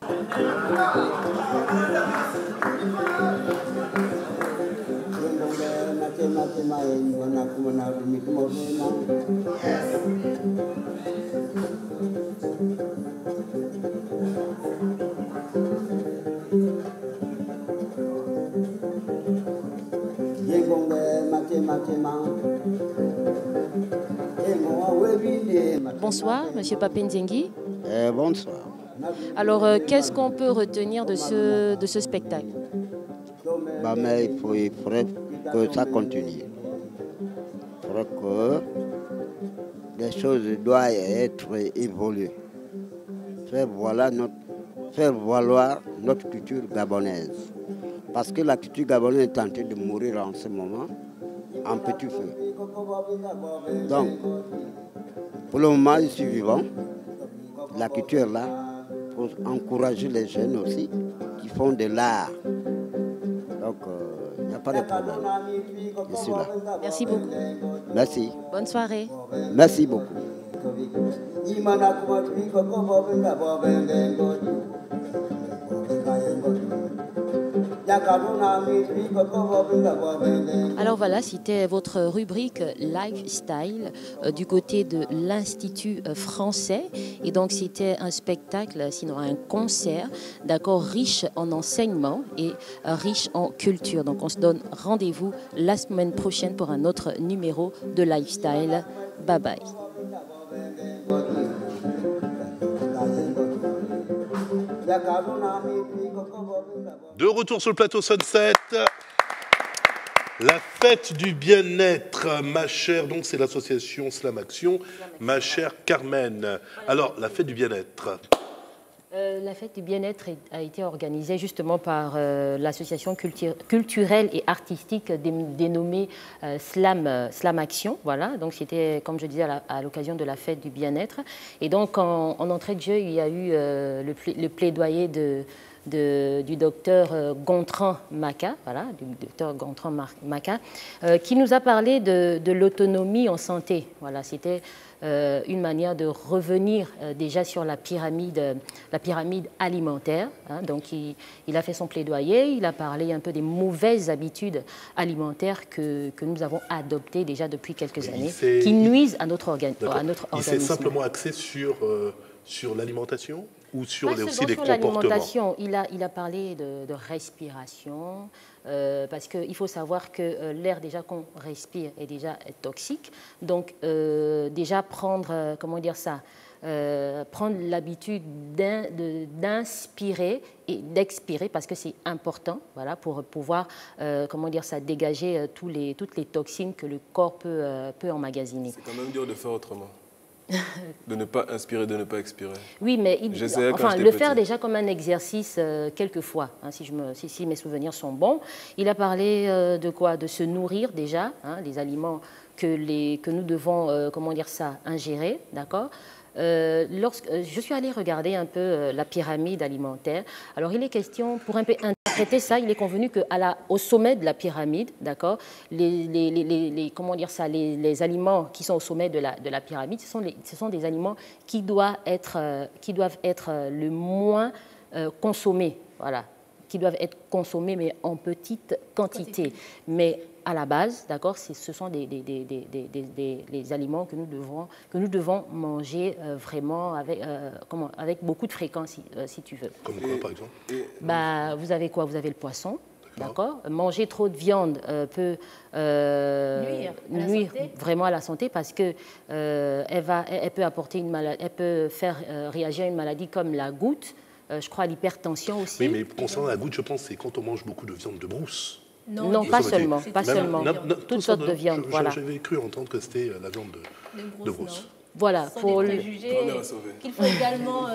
Bonsoir, Monsieur Papenzengi. Bonsoir. Alors, qu'est-ce qu'on peut retenir de ce spectacle? Mais il faudrait que ça continue. Il faudrait que les choses doivent être évoluées. Faire valoir notre culture gabonaise. Parce que la culture gabonaise est en train de mourir en ce moment, en petit feu. Donc, pour le moment, je suis vivant. La culture là, pour encourager les jeunes aussi, qui font de l'art. Donc, il n'y a pas de problème. Je suis là. Merci beaucoup. Merci. Bonne soirée. Merci beaucoup. Alors voilà, c'était votre rubrique Lifestyle du côté de l'Institut français. Et donc c'était un spectacle, sinon un concert, d'accord, riche en enseignement et riche en culture. Donc on se donne rendez-vous la semaine prochaine pour un autre numéro de Lifestyle. Bye bye. De retour sur le plateau Sunset, la fête du bien-être, ma chère, donc c'est l'association Slam Action, ma chère Carmen. Alors, la fête du bien-être. La fête du bien-être a été organisée justement par l'association culturelle et artistique dénommée Slam Action. Voilà, donc c'était, comme je disais, à l'occasion de la fête du bien-être. Et donc, en entrée de jeu, il y a eu le plaidoyer du docteur Gontran Maka, voilà, du docteur Gontran Maka, qui nous a parlé de l'autonomie en santé. Voilà, c'était une manière de revenir déjà sur la pyramide alimentaire. Hein. Donc, il a fait son plaidoyer, il a parlé un peu des mauvaises habitudes alimentaires que nous avons adoptées déjà depuis quelques années, qui nuisent à notre organisme. Il s'est simplement axé sur l'alimentation ou sur aussi les sur comportements? Il a parlé de respiration, parce qu'il faut savoir que l'air déjà qu'on respire est déjà toxique. Donc déjà prendre, comment dire ça, prendre l'habitude d'inspirer et d'expirer, parce que c'est important, voilà, pour pouvoir, comment dire ça, dégager toutes les toxines que le corps peut emmagasiner. C'est quand même dur de faire autrement. De ne pas inspirer, de ne pas expirer. Oui, mais le faire déjà comme un exercice quelquefois, hein, si mes souvenirs sont bons. Il a parlé de quoi? De se nourrir déjà, hein, les aliments que nous devons, comment dire ça, ingérer, d'accord? Je suis allée regarder un peu la pyramide alimentaire. Alors, il est question, pour un peu interpréter ça, il est convenu qu'au sommet de la pyramide, d'accord, comment dire ça, les aliments qui sont au sommet de la pyramide, ce sont des aliments qui doivent être le moins consommés, voilà, qui doivent être consommés, mais en petite quantité. Mais à la base, d'accord, ce sont des aliments que nous devons manger vraiment avec beaucoup de fréquence, si tu veux. Comme quoi, par exemple? Vous avez quoi? Vous avez le poisson. D'accord. Manger trop de viande peut nuire vraiment à la santé, parce que elle peut apporter une maladie, elle peut faire réagir à une maladie comme la goutte. Je crois à l'hypertension aussi. Oui, mais concernant la goutte, je pense que c'est quand on mange beaucoup de viande de brousse. Non, pas seulement. Toutes sortes de viande, voilà. J'avais cru entendre que c'était la viande de brousse. Voilà. Pour qu'il faut également...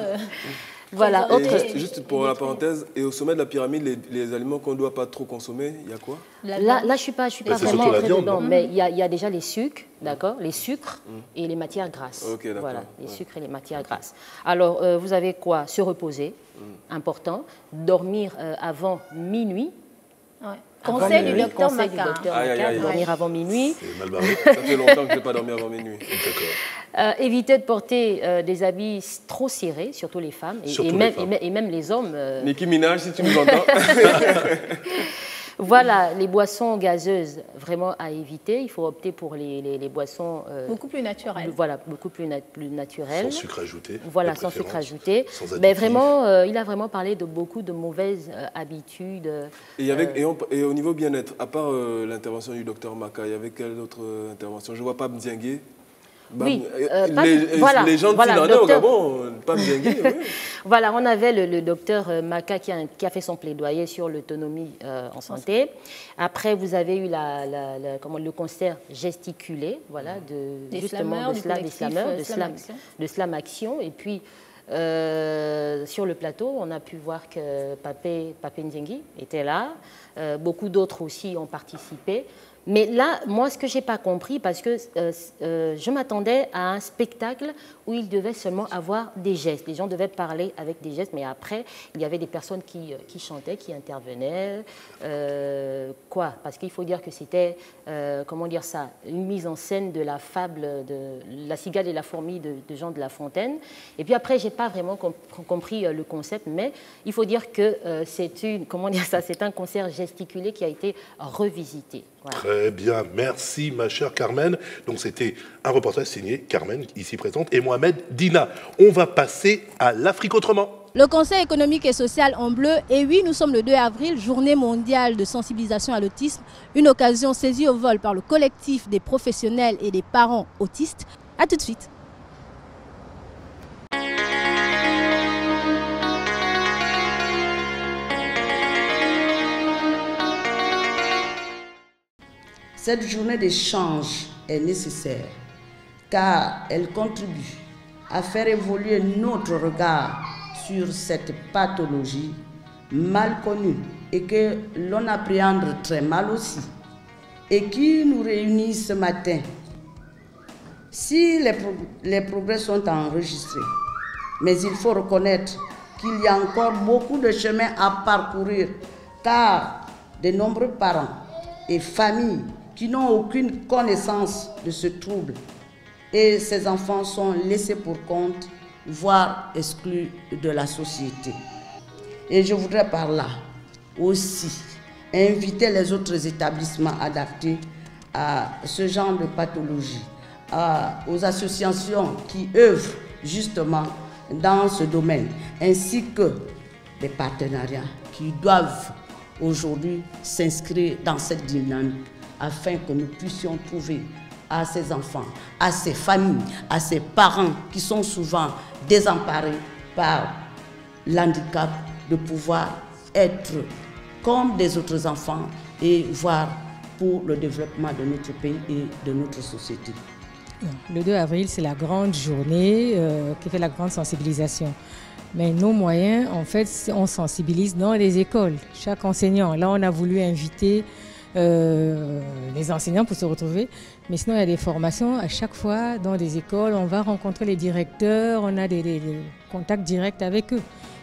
Voilà. Juste pour la parenthèse, et au sommet de la pyramide, les aliments qu'on ne doit pas trop consommer, il y a quoi? Là, je ne suis pas vraiment entrée dedans, mais il y a déjà les sucres, d'accord, les sucres et les matières grasses. Okay, voilà, les sucres et les matières grasses. Alors, vous avez quoi? Se reposer, important. Dormir avant minuit. Ouais. Conseil du docteur Maka. Dormir avant minuit. C'est mal barré. Ça fait longtemps que je n'ai pas dormi avant minuit. D'accord. Éviter de porter des habits trop serrés, surtout les femmes, et même les hommes. Nicki Minaj, si tu nous entends. Voilà, les boissons gazeuses, vraiment à éviter. Il faut opter pour les boissons... beaucoup plus naturelles. Voilà, beaucoup plus naturelles. Sans sucre ajouté. Voilà, sans sucre ajouté. Mais vraiment, il a vraiment parlé de beaucoup de mauvaises habitudes. Et au niveau bien-être, à part l'intervention du docteur Maka, il y avait quelle autre intervention? Je ne vois pas Mdiengue. Oui, les gens de au Gabon, pas Mdiengue. Oui. Voilà, on avait le docteur Maka qui a fait son plaidoyer sur l'autonomie en santé. Après, vous avez eu le concert gesticulé, voilà, de Slam Action. Et puis, sur le plateau, on a pu voir que Papé Ndjengi était là. Beaucoup d'autres aussi ont participé. Mais là, moi, ce que je n'ai pas compris, parce que je m'attendais à un spectacle où il devait seulement avoir des gestes. Les gens devaient parler avec des gestes, mais après, il y avait des personnes qui chantaient, qui intervenaient. Parce qu'il faut dire que c'était, comment dire ça, une mise en scène de la fable de La cigale et la fourmi de Jean de La Fontaine. Et puis après, je n'ai pas vraiment compris le concept, mais il faut dire que c'est un concert gesticulé qui a été revisité. Voilà. Très bien, merci ma chère Carmen. Donc c'était un reportage signé Carmen, ici présente, et Mohamed Dina. On va passer à l'Afrique autrement. Le Conseil économique et social en bleu, et oui, nous sommes le 2 avril, journée mondiale de sensibilisation à l'autisme, une occasion saisie au vol par le collectif des professionnels et des parents autistes. A tout de suite. Cette journée d'échange est nécessaire car elle contribue à faire évoluer notre regard sur cette pathologie mal connue et que l'on appréhende très mal aussi et qui nous réunit ce matin. Si les progrès sont enregistrés, mais il faut reconnaître qu'il y a encore beaucoup de chemin à parcourir, car de nombreux parents et familles qui n'ont aucune connaissance de ce trouble et ces enfants sont laissés pour compte, voire exclus de la société. Et je voudrais par là aussi inviter les autres établissements adaptés à ce genre de pathologie, aux associations qui œuvrent justement dans ce domaine, ainsi que des partenariats qui doivent aujourd'hui s'inscrire dans cette dynamique afin que nous puissions trouver à ces enfants, à ces familles, à ces parents qui sont souvent désemparés par l'handicap, de pouvoir être comme des autres enfants et voir pour le développement de notre pays et de notre société. Le 2 avril, c'est la grande journée qui fait la grande sensibilisation. Mais nos moyens, en fait, on sensibilise dans les écoles, chaque enseignant. Là, on a voulu inviter les enseignants pour se retrouver. Mais sinon, il y a des formations à chaque fois dans des écoles. On va rencontrer les directeurs, on a des contacts directs avec eux.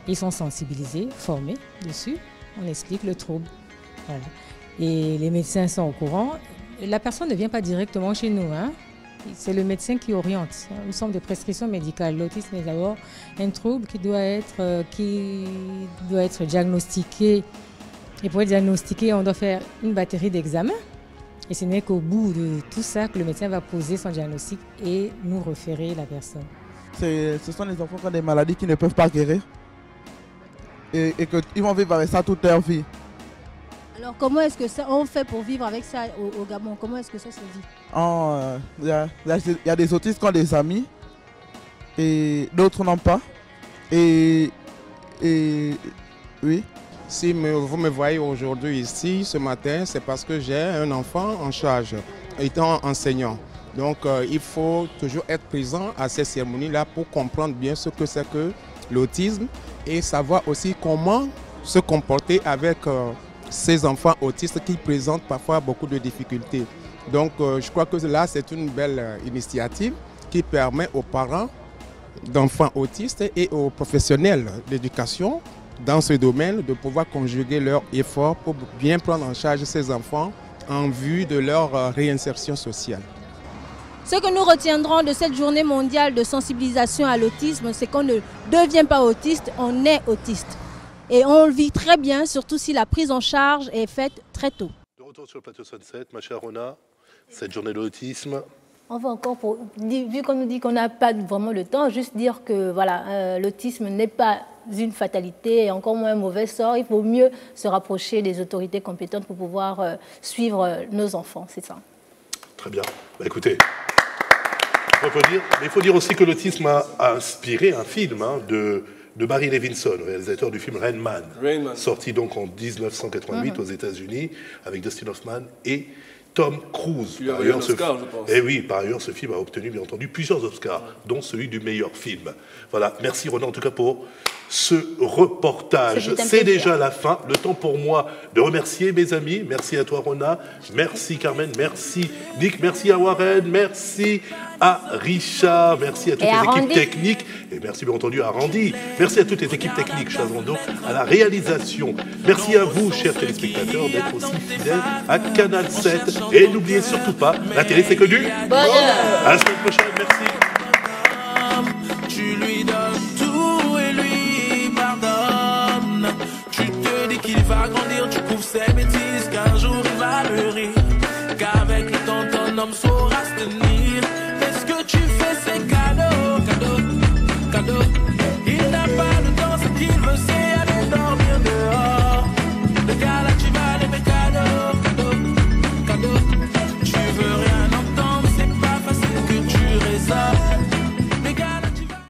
Ils sont sensibilisés, formés dessus. On explique le trouble. Voilà. Et les médecins sont au courant. La personne ne vient pas directement chez nous, hein. C'est le médecin qui oriente. Nous sommes de prescription médicale. L'autisme est d'abord un trouble qui doit être diagnostiqué. Et pour être diagnostiqué, on doit faire une batterie d'examens. Et ce n'est qu'au bout de tout ça que le médecin va poser son diagnostic et nous référer la personne. Ce sont les enfants qui ont des maladies qui ne peuvent pas guérir et qu'ils vont vivre avec ça toute leur vie. Alors comment est-ce que ça, on fait pour vivre avec ça au Gabon? Comment est-ce que ça se vit? Il y a des autistes qui ont des amis et d'autres n'ont pas. Et oui. Si vous me voyez aujourd'hui ici, ce matin, c'est parce que j'ai un enfant en charge, étant enseignant. Donc il faut toujours être présent à ces cérémonies-là pour comprendre bien ce que c'est que l'autisme et savoir aussi comment se comporter avec ces enfants autistes qui présentent parfois beaucoup de difficultés. Donc je crois que là, c'est une belle initiative qui permet aux parents d'enfants autistes et aux professionnels d'éducation dans ce domaine de pouvoir conjuguer leurs efforts pour bien prendre en charge ces enfants en vue de leur réinsertion sociale. Ce que nous retiendrons de cette journée mondiale de sensibilisation à l'autisme, c'est qu'on ne devient pas autiste, on est autiste. Et on le vit très bien, surtout si la prise en charge est faite très tôt. De retour sur le plateau Sunset, ma chère Rona, cette journée de l'autisme. On va encore, vu qu'on nous dit qu'on n'a pas vraiment le temps, juste dire que voilà, l'autisme n'est pas une fatalité et encore moins un mauvais sort. Il faut mieux se rapprocher des autorités compétentes pour pouvoir suivre nos enfants, c'est ça. Très bien. Bah, écoutez, il faut dire aussi que l'autisme a inspiré un film de Barry Levinson, réalisateur du film Rain Man, sorti donc en 1988 aux États-Unis avec Dustin Hoffman et Tom Cruise. Il a eu un Oscar, je pense. Et oui, par ailleurs, ce film a obtenu, bien entendu, plusieurs Oscars, dont celui du meilleur film. Voilà, merci Ronan, en tout cas, pour ce reportage. C'est déjà la fin. Le temps pour moi de remercier mes amis. Merci à toi, Ronan. Merci, Carmen. Merci, Nick. Merci à Warren. Merci à Richard. Merci à toutes les équipes techniques. Et merci, bien entendu, à Randy. Merci à toutes les équipes techniques, Chazando, à la réalisation. Merci à vous, chers téléspectateurs, d'être aussi fidèles à Canal 7. Et n'oubliez surtout pas, la télé, c'est que du bonheur. À la semaine prochaine. Merci. Tu lui donnes tout et lui pardonne. Tu te dis qu'il va grandir, tu couvres ses bêtises, qu'un jour il va le rire, qu'avec le temps ton homme saura se tenir.